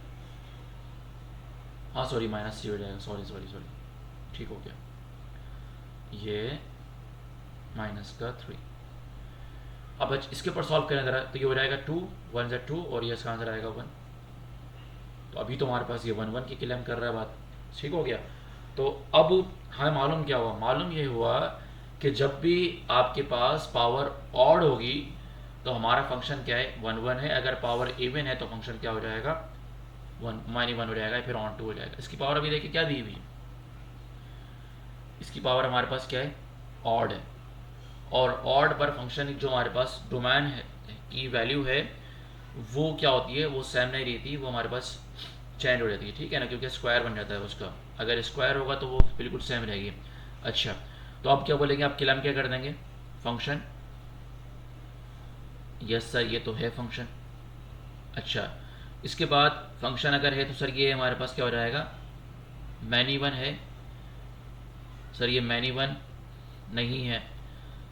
हाँ सॉरी -3 हो जाएगा, सॉरी सॉरी सॉरी, ठीक हो गया, ये माइनस का 3। अब इसके ऊपर सॉल्व करें ज़रा, तो ये हो जाएगा 2 1 ज़ा 2 और ये इसका आंसर आएगा 1। तो अभी तो हमारे पास ये 1 1 की क्लेम कर रहा है बात, ठीक हो गया। तो अब हमें मालूम क्या हुआ, मालूम ये हुआ कि जब भी आपके पास पावर ऑड होगी तो हमारा फंक्शन क्या है, 1 1 है। अगर पावर इवन है तो फंक्शन क्या हो जाएगा, 1 माइनी 1 हो जाएगा, फिर ऑन टू हो जाएगा। इसकी पावर अभी देखिए क्या दी हुई है, इसकी पावर हमारे पास क्या है, ऑड है। और ऑड पर फंक्शन जो हमारे पास डोमेन है की वैल्यू है वो क्या होती है, वो सेम नहीं रहती, वो हमारे पास चेंज हो जाती है, ठीक है ना, क्योंकि स्क्वायर बन जाता है उसका। अगर स्क्वायर होगा तो वो बिल्कुल सेम रहेगी। अच्छा, तो अब क्या बोलेंगे, आप क्लेम क्या कर देंगे, फंक्शन, यस सर ये तो है फंक्शन। अच्छा, इसके बाद फंक्शन अगर है तो सर ये हमारे पास क्या हो जाएगा, मैनी 1 है। सर ये मैनी 1 नहीं है।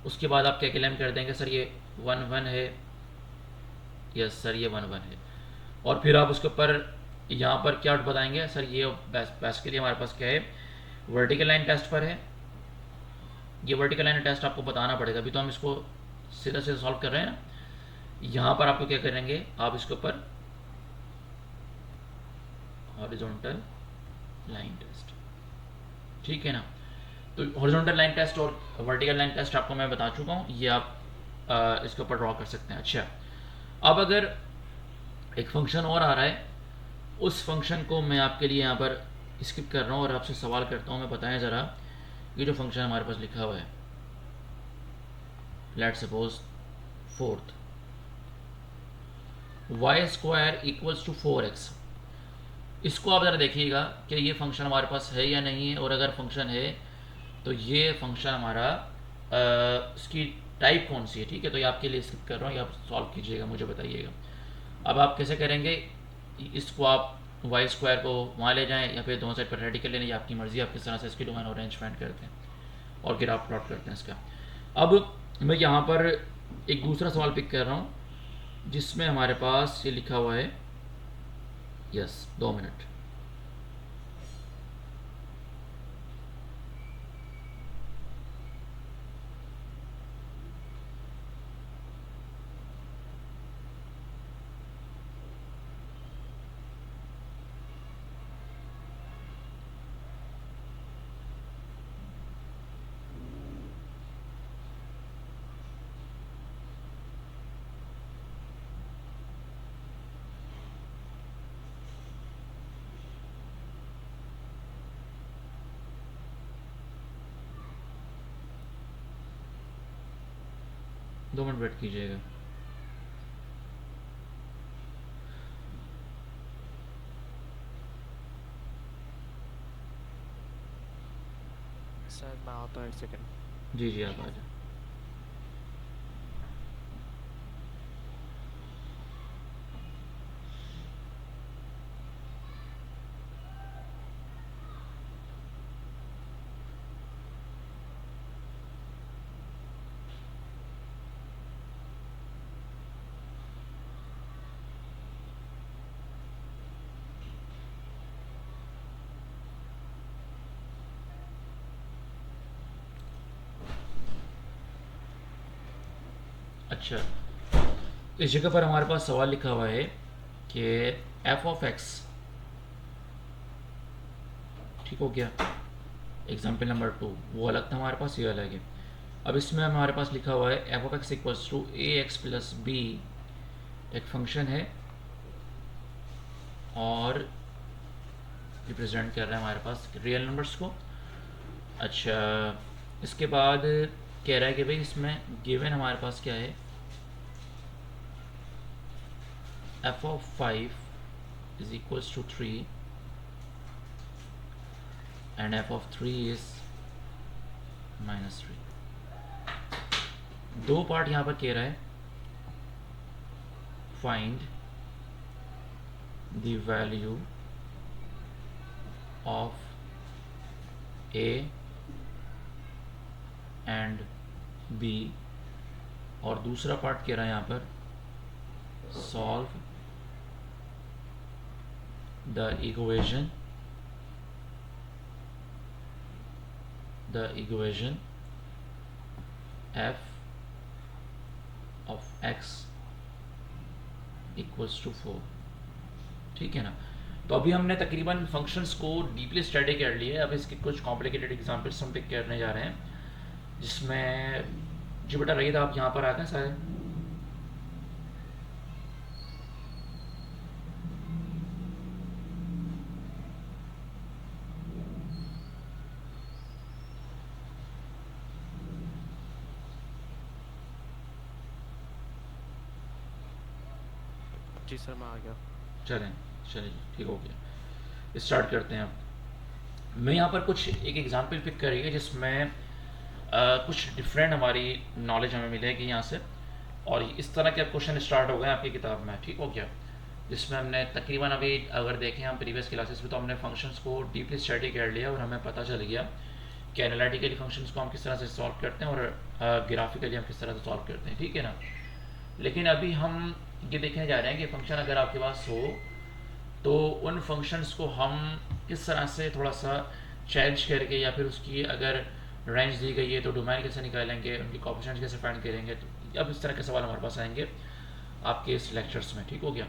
उसके बाद आप क्या क्लेम कर देंगे, सर ये 1 1 है। यस सर ये 1 1 है। और फिर आप उसके ऊपर यहाँ पर क्या बताएंगे सर, ये बेसिकली हमारे पास क्या है, वर्टिकल लाइन टेस्ट पर है। ये वर्टिकल लाइन टेस्ट आपको बताना पड़ेगा, अभी तो हम इसको सीधा सीधा सॉल्व कर रहे हैं ना। यहाँ पर आपको क्या करेंगे, आप इसके ऊपर हॉरिजॉन्टल लाइन टेस्ट, ठीक है ना। तो हॉरिजॉन्टल लाइन टेस्ट और वर्टिकल लाइन टेस्ट आपको मैं बता चुका हूँ, ये आप इसके ऊपर ड्रॉ कर सकते हैं। अच्छा, अब अगर एक फंक्शन और आ रहा है, उस फंक्शन को मैं आपके लिए यहाँ पर स्किप कर रहा हूँ और आपसे सवाल करता हूँ, मैं बताएं ज़रा ये जो फंक्शन हमारे पास लिखा हुआ है, let's suppose fourth Y square equals to 4x, इसको आप ज़रा देखिएगा कि ये फंक्शन हमारे पास है या नहीं है, और अगर फंक्शन है तो ये फंक्शन हमारा इसकी टाइप कौन सी है, ठीक है। तो ये आपके लिए स्किप कर रहा हूँ, ये आप सॉल्व कीजिएगा, मुझे बताइएगा। अब आप कैसे करेंगे, इसको आप वाई स्क्वायर को वहाँ ले जाएं या फिर दोनों साइड पर रेडिकल लेने, या आपकी मर्ज़ी, आप किस तरह से इसकी डोमेन और रेंज फाइंड करते हैं और ग्राफ प्लॉट करते हैं इसका। अब मैं यहाँ पर एक दूसरा सवाल पिक कर रहा हूँ जिसमें हमारे पास ये लिखा हुआ है, यस 2 मिनट, दो मिनट वेट कीजिएगा। सर मैं आता हूँ 1 सेकेंड। जी जी आप आ जाए। अच्छा, इस जगह पर हमारे पास सवाल लिखा हुआ है कि एफ ऑफ एक्स, ठीक हो गया, एग्जाम्पल नंबर 2 वो अलग था हमारे पास, ये अलग है। अब इसमें हमारे पास लिखा हुआ है F of X equals to A X plus B, एक फंक्शन है और रिप्रेजेंट कर रहा है हमारे पास रियल नंबर्स को। अच्छा, इसके बाद कह रहा है कि भाई इसमें गिवन हमारे पास क्या है, F of 5 is equals to 3 and F of 3 is -3। दो पार्ट यहाँ पर कह रहा है, find the value of A and B, और दूसरा पार्ट कह रहा है यहाँ पर solve the equation f of x equals to 4, ठीक है ना। तो अभी हमने तकरीबन फंक्शंस को डीपली स्टडी कर लिए, अब इसके कुछ कॉम्प्लिकेटेड एग्जांपल्स हम पिक करने जा रहे हैं, जिसमें जी बेटा रही था, आप यहाँ पर आ गए सारे। जी सर मैं आ गया। चलें चलिए ठीक हो गया, स्टार्ट करते हैं। अब मैं यहाँ पर कुछ एक एग्जांपल पिक करिए जिसमें कुछ डिफरेंट हमारी नॉलेज हमें मिलेगी यहाँ से, और इस तरह के क्वेश्चन स्टार्ट हो गए आपकी किताब में, ठीक हो गया। जिसमें हमने तकरीबन अभी अगर देखें हम प्रीवियस क्लासेस में, तो हमने फंक्शंस को डीपली स्टडी कर लिया और हमें पता चल गया कि एनालिटिकली फंक्शंस को हम किस तरह से सॉल्व करते हैं और ग्राफिकली हम किस तरह से सॉल्व करते हैं, ठीक है ना। लेकिन अभी हम ये देखने जा रहे हैं कि फंक्शन अगर आपके पास हो तो उन फंक्शंस को हम किस तरह से थोड़ा सा चेंज करके, या फिर उसकी अगर रेंज दी गई है तो डोमेन कैसे निकालेंगे, उनकी कोएफिशिएंट कैसे फाइंड करेंगे। तो अब इस तरह के सवाल हमारे पास आएंगे आपके इस लेक्चर्स में, ठीक हो गया।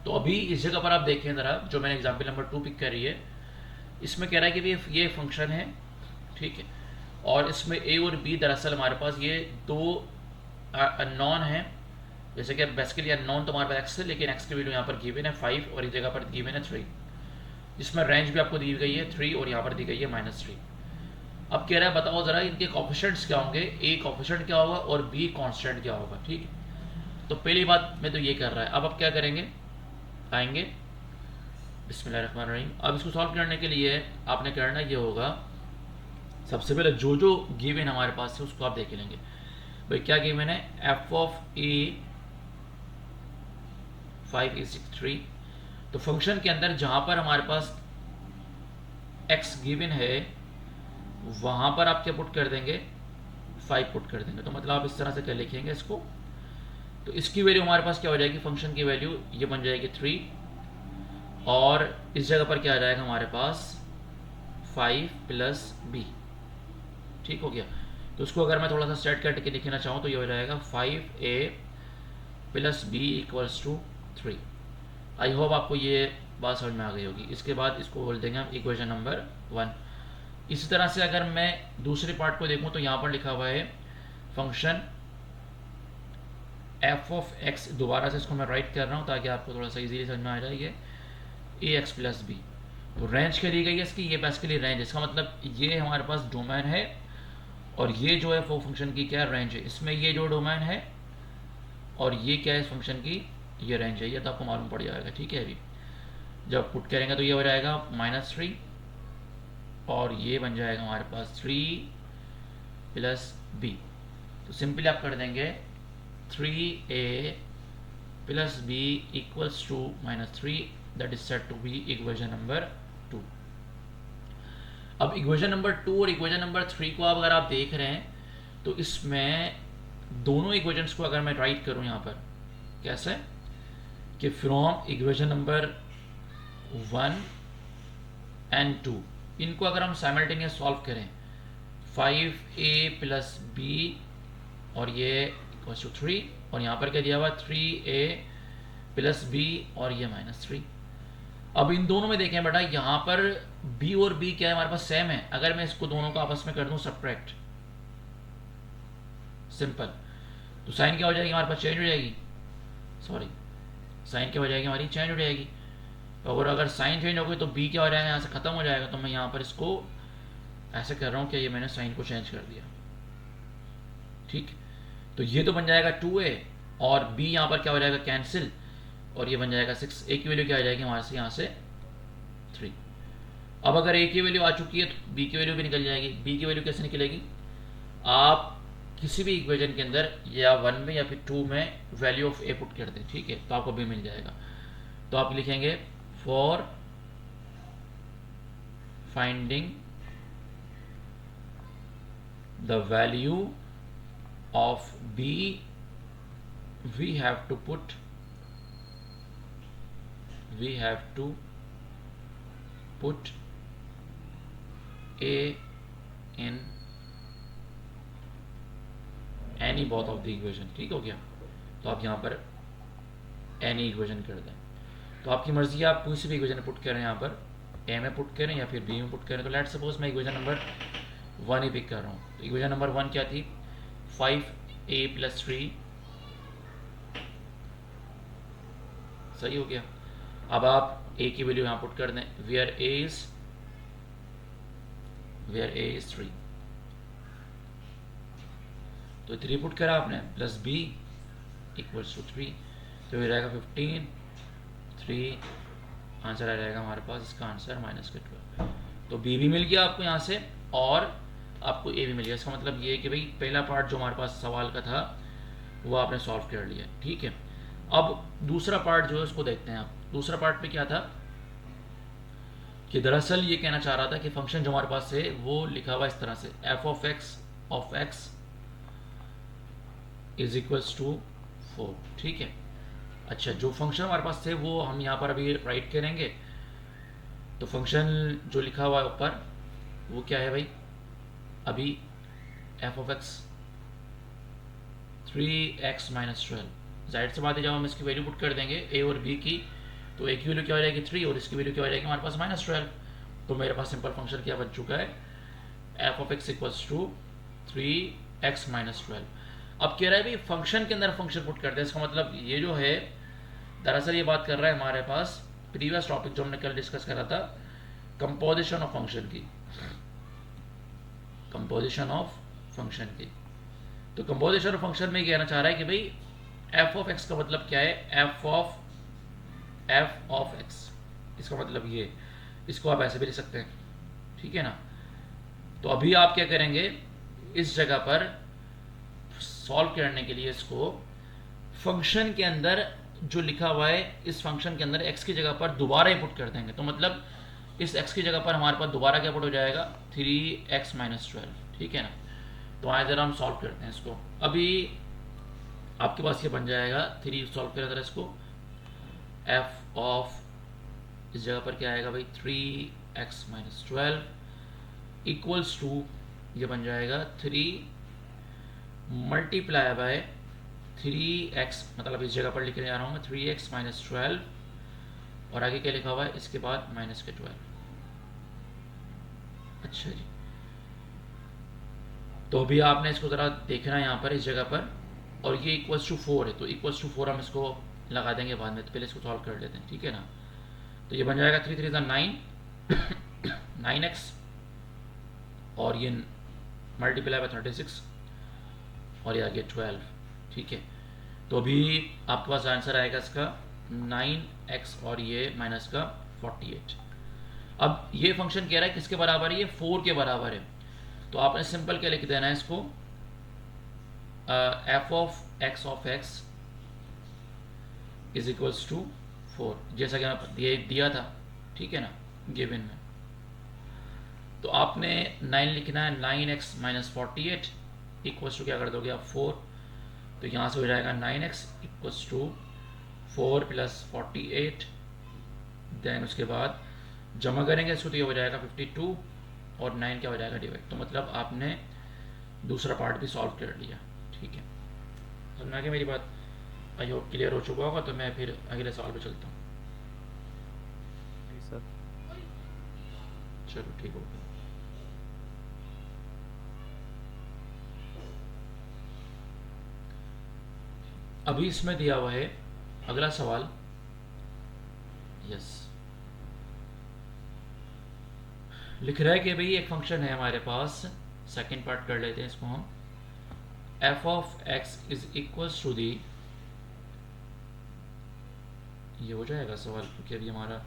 तो अभी इस जगह पर आप देखें ज़रा, जो मैंने एग्जाम्पल नंबर 2 पिक करी है, इसमें कह रहा है कि ये फंक्शन है, ठीक है, और इसमें ए और बी दरअसल हमारे पास ये दो अननोन है। जैसे कि बेसिकली अननोन तो हमारे पास एक्स है, लेकिन एक्स की वैल्यू यहाँ पर गिवन है 5 और इस जगह पर गिवन है 3। इसमें रेंज भी आपको दी गई है 3 और यहाँ पर दी गई है -3। अब कह रहा है बताओ ज़रा इनके कोएफिशिएंट्स क्या होंगे, ए कोएफिशिएंट क्या होगा और बी कांस्टेंट क्या होगा, ठीक है। तो पहली बात में तो ये कर रहा है। अब क्या करेंगे, आएंगे बिस्मिल्लाहिर्रहमानिर्रहीम। अब इसको सॉल्व करने के लिए आपने करना ये होगा, सबसे पहले जो जो गिवन हमारे पास है उसको आप देख लेंगे। भाई क्या गिवन है, एफ ऑफ ए 5 is 3। तो फंक्शन के अंदर जहां पर हमारे पास x गिवन है वहां पर आप क्या पुट कर देंगे, 5 पुट कर देंगे। तो मतलब आप इस तरह से क्या लिखेंगे इसको, तो इसकी वैल्यू हमारे पास क्या हो जाएगी, फंक्शन की वैल्यू ये बन जाएगी 3, और इस जगह पर क्या आ जाएगा हमारे पास 5 प्लस बी, ठीक हो गया। तो उसको अगर मैं थोड़ा सा सेट करके लिखना चाहूँ तो ये हो जाएगा 5a plus B equals to 3। I hope आपको ये बात समझ में आ गई होगी। इसके बाद इसको बोल देंगे हम इक्वेशन नंबर 1। इसी तरह से अगर मैं दूसरे पार्ट को देखूं तो यहाँ पर लिखा हुआ है फंक्शन एफ ऑफ एक्स, दोबारा से इसको मैं राइट कर रहा हूँ ताकि आपको थोड़ा सा इजीली समझ में आ जाए, ए एक्स प्लस बी। तो रेंज क्या दी गई है इसकी, ये बेसिकली रेंज, इसका मतलब ये हमारे पास डोमेन है और ये जो है वो फंक्शन की क्या रेंज है। इसमें ये जो डोमेन है और ये क्या है इस फंक्शन की, ये रेंज है। ये तो आपको मालूम पड़ जाएगा, ठीक है। अभी जब पुट करेंगे तो ये हो जाएगा -3 और ये बन जाएगा हमारे पास 3 प्लस बी। तो सिंपली आप कर देंगे 3a plus B equals to -3, that is set to be equation number 2। अब इक्वेशन नंबर 2 और इक्वेशन नंबर 3 को अगर आप देख रहे हैं तो इसमें दोनों इक्वेशंस को अगर मैं राइट करूं यहाँ पर कैसे, कि फ्रॉम इक्वेशन नंबर 1 एंड 2, इनको अगर हम साइमल्टेनियस सॉल्व करें 5a प्लस बी और ये इक्वल्स टू 3, और यहाँ पर क्या दिया हुआ 3a प्लस बी और ये -3। अब इन दोनों में देखें बेटा, यहाँ पर b और b क्या है हमारे पास सेम है। अगर मैं इसको दोनों को आपस में कर दूं सब्ट्रैक्ट, सिंपल, तो साइन क्या हो जाएगी हमारे पास, चेंज हो जाएगी, सॉरी साइन क्या हो जाएगी हमारी, चेंज हो जाएगी। और अगर साइन चेंज हो गई तो b क्या हो जाएगा, यहाँ से ख़त्म हो जाएगा। तो मैं यहाँ पर इसको ऐसे कर रहा हूँ कि ये मैंने साइन को चेंज कर दिया, ठीक। तो ये तो बन जाएगा 2a और b यहाँ पर क्या हो जाएगा कैंसिल, और ये बन जाएगा 6। a की वैल्यू क्या आ जाएगी हमारे से यहाँ से 3। अब अगर a की वैल्यू आ चुकी है तो b की वैल्यू भी निकल जाएगी। b की वैल्यू कैसे निकलेगी, आप किसी भी इक्वेशन के अंदर या 1 में या फिर 2 में वैल्यू ऑफ a पुट कर दें, ठीक है, तो आपको b मिल जाएगा। तो आप लिखेंगे for finding the value of b we have to put a in any both of the equation, ठीक हो गया। तो आप यहाँ पर any इक्वेशन कर दें, तो आपकी मर्जी है, आप कोई सी भी इक्वेशन पुट करें, यहाँ पर a में पुट करें या फिर b में पुट करें। तो लेट सपोज मैं इक्वेशन नंबर 1 ही पिक कर रहा हूँ। तो इक्वेशन नंबर 1 क्या थी, 5a प्लस 3, सही हो गया। अब आप a की वैल्यू यहाँ पुट कर दें, वेयर a is 3, तो 3 पुट करा आपने, प्लस b इक्वल्स टू 3, तो ये रहेगा 15, 3 आंसर आ जाएगा हमारे पास, इसका आंसर -12। तो b भी मिल गया आपको यहाँ से और आपको a भी मिल गया। इसका मतलब ये है कि भाई पहला पार्ट जो हमारे पास सवाल का था वो आपने सॉल्व कर लिया, ठीक है। अब दूसरा पार्ट जो है उसको देखते हैं आप। दूसरा पार्ट में क्या था कि दरअसल ये कहना चाह रहा था कि फंक्शन जो हमारे पास है वो लिखा हुआ इस तरह से, f of x is equals to 4, ठीक है। अच्छा, जो फंक्शन हमारे पास थे वो हम यहाँ पर अभी राइट करेंगे। तो फंक्शन जो लिखा हुआ है ऊपर वो क्या है भाई, अभी F of x 3x minus 12। जाहिर सी बात है, जब हम इसकी वैल्यू पुट कर देंगे ए और बी की, तो ए की वैल्यू क्या हो जाएगी 3 और इसकी वैल्यू क्या हो जाएगी हमारे पास -12। तो मेरे पास सिंपल फंक्शन क्या बन चुका है, F of X equals to 3x minus 12। अब कह रहा है भाई फंक्शन के अंदर फंक्शन पुट करते हैं, इसका मतलब ये जो है दरअसल ये बात कर रहा है हमारे पास प्रीवियस टॉपिक जो हमने कल डिस्कस करा था, कंपोजिशन ऑफ फंक्शन की, कंपोजिशन ऑफ फंक्शन की। तो कंपोजिशन ऑफ फंक्शन में कहना चाह रहा है कि भाई एफ ऑफ एक्स का मतलब क्या है, एफ ऑफ एक्स, इसका मतलब ये, इसको आप ऐसे भी लिख सकते हैं, ठीक है ना। तो अभी आप क्या करेंगे, इस जगह पर सॉल्व करने के लिए इसको फंक्शन के अंदर जो लिखा हुआ है, इस फंक्शन के अंदर x की जगह पर दोबारा इनपुट कर देंगे। तो मतलब इस x की जगह पर हमारे पास दोबारा क्या पुट हो जाएगा, 3x माइनस 12, ठीक है ना। तो आए जरा हम सॉल्व करते हैं इसको। अभी आपके पास ये बन जाएगा 3, सॉल्व करें जरा इसको, f ऑफ इस जगह पर क्या आएगा भाई 3x माइनस 12 इक्वल्स टू, ये बन जाएगा 3 मल्टीप्लाई बाय 3x, मतलब इस जगह पर लिखने जा रहा हूँ मैं 3x माइनस 12 और आगे क्या लिखा हुआ है इसके बाद माइनस के 12। अच्छा जी, तो अभी आपने इसको ज़रा देखना है यहाँ पर इस जगह पर, और ये इक्वल्स टू 4 है, तो इक्वल्स टू 4 हम इसको लगा देंगे बाद में, तो पहले इसको सॉल्व कर लेते हैं, ठीक है ना। तो ये बन जाएगा 3 3 9 9x और ये मल्टीप्लाई बाय 36 और ये आगे 12, ठीक है। तो अभी आपके पास आंसर आएगा इसका 9x और ये माइनस का 48। अब ये फंक्शन कह रहा है किसके बराबर है, ये 4 के बराबर है। तो आपने सिंपल क्या लिख देना है इसको, F of X is equals to 4, जैसा कि मैं दिया था, ठीक है ना, गिवन में। तो आपने 9 लिखना है, 9x माइनस 48 इक्वल्स टू क्या कर दोगे आप 4। तो यहाँ से हो जाएगा 9x equals to 4 plus 48, then उसके बाद जमा करेंगे इसको तो ये हो जाएगा 52 और 9 क्या हो जाएगा डिवाइड। तो मतलब आपने दूसरा पार्ट भी सॉल्व कर लिया, ठीक है। समझ में आ गया मेरी बात, आई होप क्लियर हो चुका होगा। तो मैं फिर अगले सवाल पे चलता हूँ। जी सर। चलो ठीक हो गया। अभी इसमें दिया हुआ है अगला सवाल, यस, लिख रहा है कि भाई एक फंक्शन है हमारे पास, सेकंड पार्ट कर लेते हैं इसको हम, F of X is equals to the, ये हो जाएगा सवाल क्योंकि अभी हमारा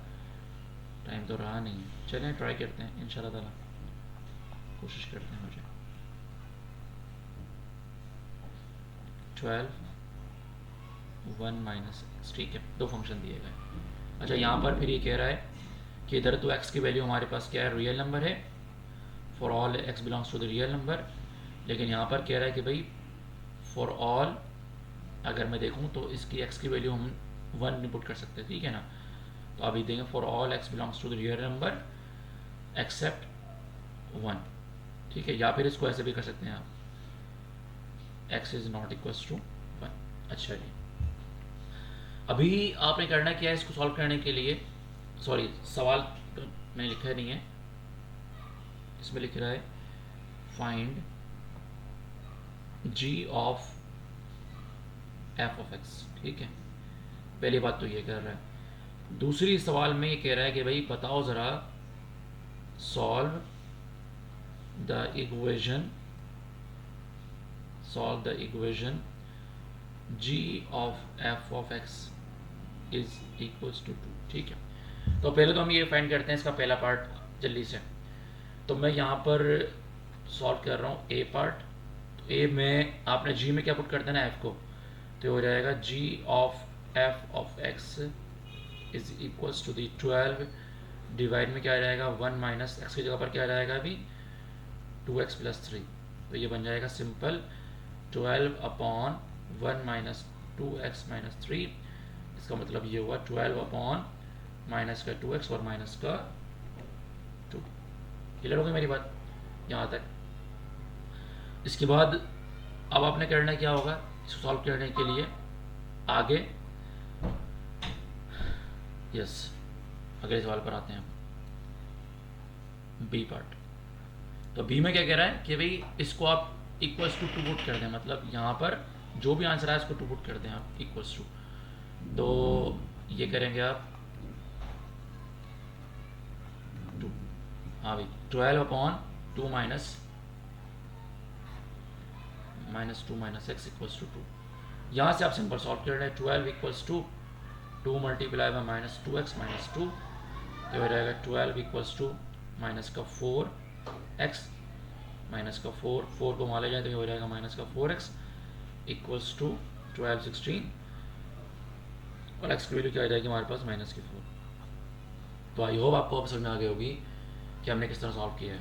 टाइम तो रहा नहीं। चलें ट्राई करते हैं, इंशाल्लाह ताला कोशिश करते हैं। मुझे 12 1 माइनस एक्स, ठीक है, दो फंक्शन दिए गए। अच्छा, यहाँ पर फिर ये कह रहा है कि इधर तो x की वैल्यू हमारे पास क्या है, रियल नंबर है, for all x belongs to the real number. लेकिन यहाँ पर कह रहा है कि भाई फॉर ऑल, अगर मैं देखूँ तो इसकी x की वैल्यू हम 1 पुट कर सकते हैं, ठीक है ना। तो अभी देंगे for all x belongs to the real number except 1, ठीक है। या फिर इसको ऐसे भी कर सकते हैं आप, x is not equals to 1। अच्छा जी, अभी आपने करना क्या है इसको सॉल्व करने के लिए, सॉरी सवाल तो मैंने लिखा नहीं है, इसमें लिख रहा है find g of f of x, ठीक है। पहली बात तो ये कर रहा है। दूसरी सवाल में ये कह रहा है कि भाई बताओ ज़रा solve the equation g of f of x is equals to 2, ठीक है। तो पहले तो हम ये फाइंड करते हैं इसका पहला पार्ट जल्दी से। तो मैं यहाँ पर सॉल्व कर रहा हूँ ए पार्ट। तो ए में आपने जी में क्या पुट कर देना है, एफ को, तो हो जाएगा G of F of X is equals to दी 12 डिवाइड में क्या आ जाएगा 1 माइनस एक्स की जगह पर क्या आ जाएगा अभी 2x प्लस 3। तो ये बन जाएगा simple 12 upon 1 minus 2x minus 3, इसका मतलब ये हुआ 12 अपॉन माइनस का 2x और माइनस का 2। क्लियर हो गई मेरी बात यहाँ तक? इसके बाद अब आपने करना क्या होगा इसको सॉल्व करने के लिए आगे, यस अगले सवाल पर आते हैं, बी पार्ट। तो बी में क्या कह रहा है कि भाई इसको आप इक्वल्स टू टू पुट कर दें, मतलब यहाँ पर जो भी आंसर आए इसको टू पुट कर दें आप इक्वल्स टू। तो ये करेंगे आप 2, हाँ भाई 12 upon 2 minus two minus X equals to 2। यहाँ से आप सिंपल सॉल्व कर रहे हैं, 12 equals to 2 multiply by minus 2x minus 2, तो हो जाएगा 12 इक्वल्स टू माइनस का 4x माइनस का 4 को माले जाए तो ये हो जाएगा माइनस का 4x इक्वल्स टू 12 16, और x की वैल्यू क्या आ जाएगी हमारे पास माइनस की 4। तो आई होप आपको अब समझ में आ गई होगी कि हमने किस तरह सॉल्व किया है।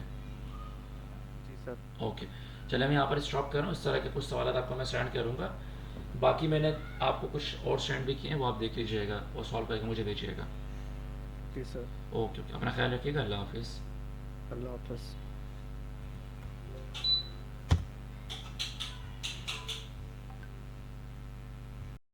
जी सर। ओके चलिए मैं यहाँ पर स्टॉप कर रहा हूँ, इस तरह के कुछ सवाल आपको मैं सेंड करूँगा, बाकी मैंने आपको कुछ और सेंड भी किए हैं वो आप देख लीजिएगा और सॉल्व करके मुझे भेजिएगा। जी सर। ओके ओके, अपना ख्याल रखिएगा, अल्लाह हाफिज़। अल्लाह हाफ़िज़।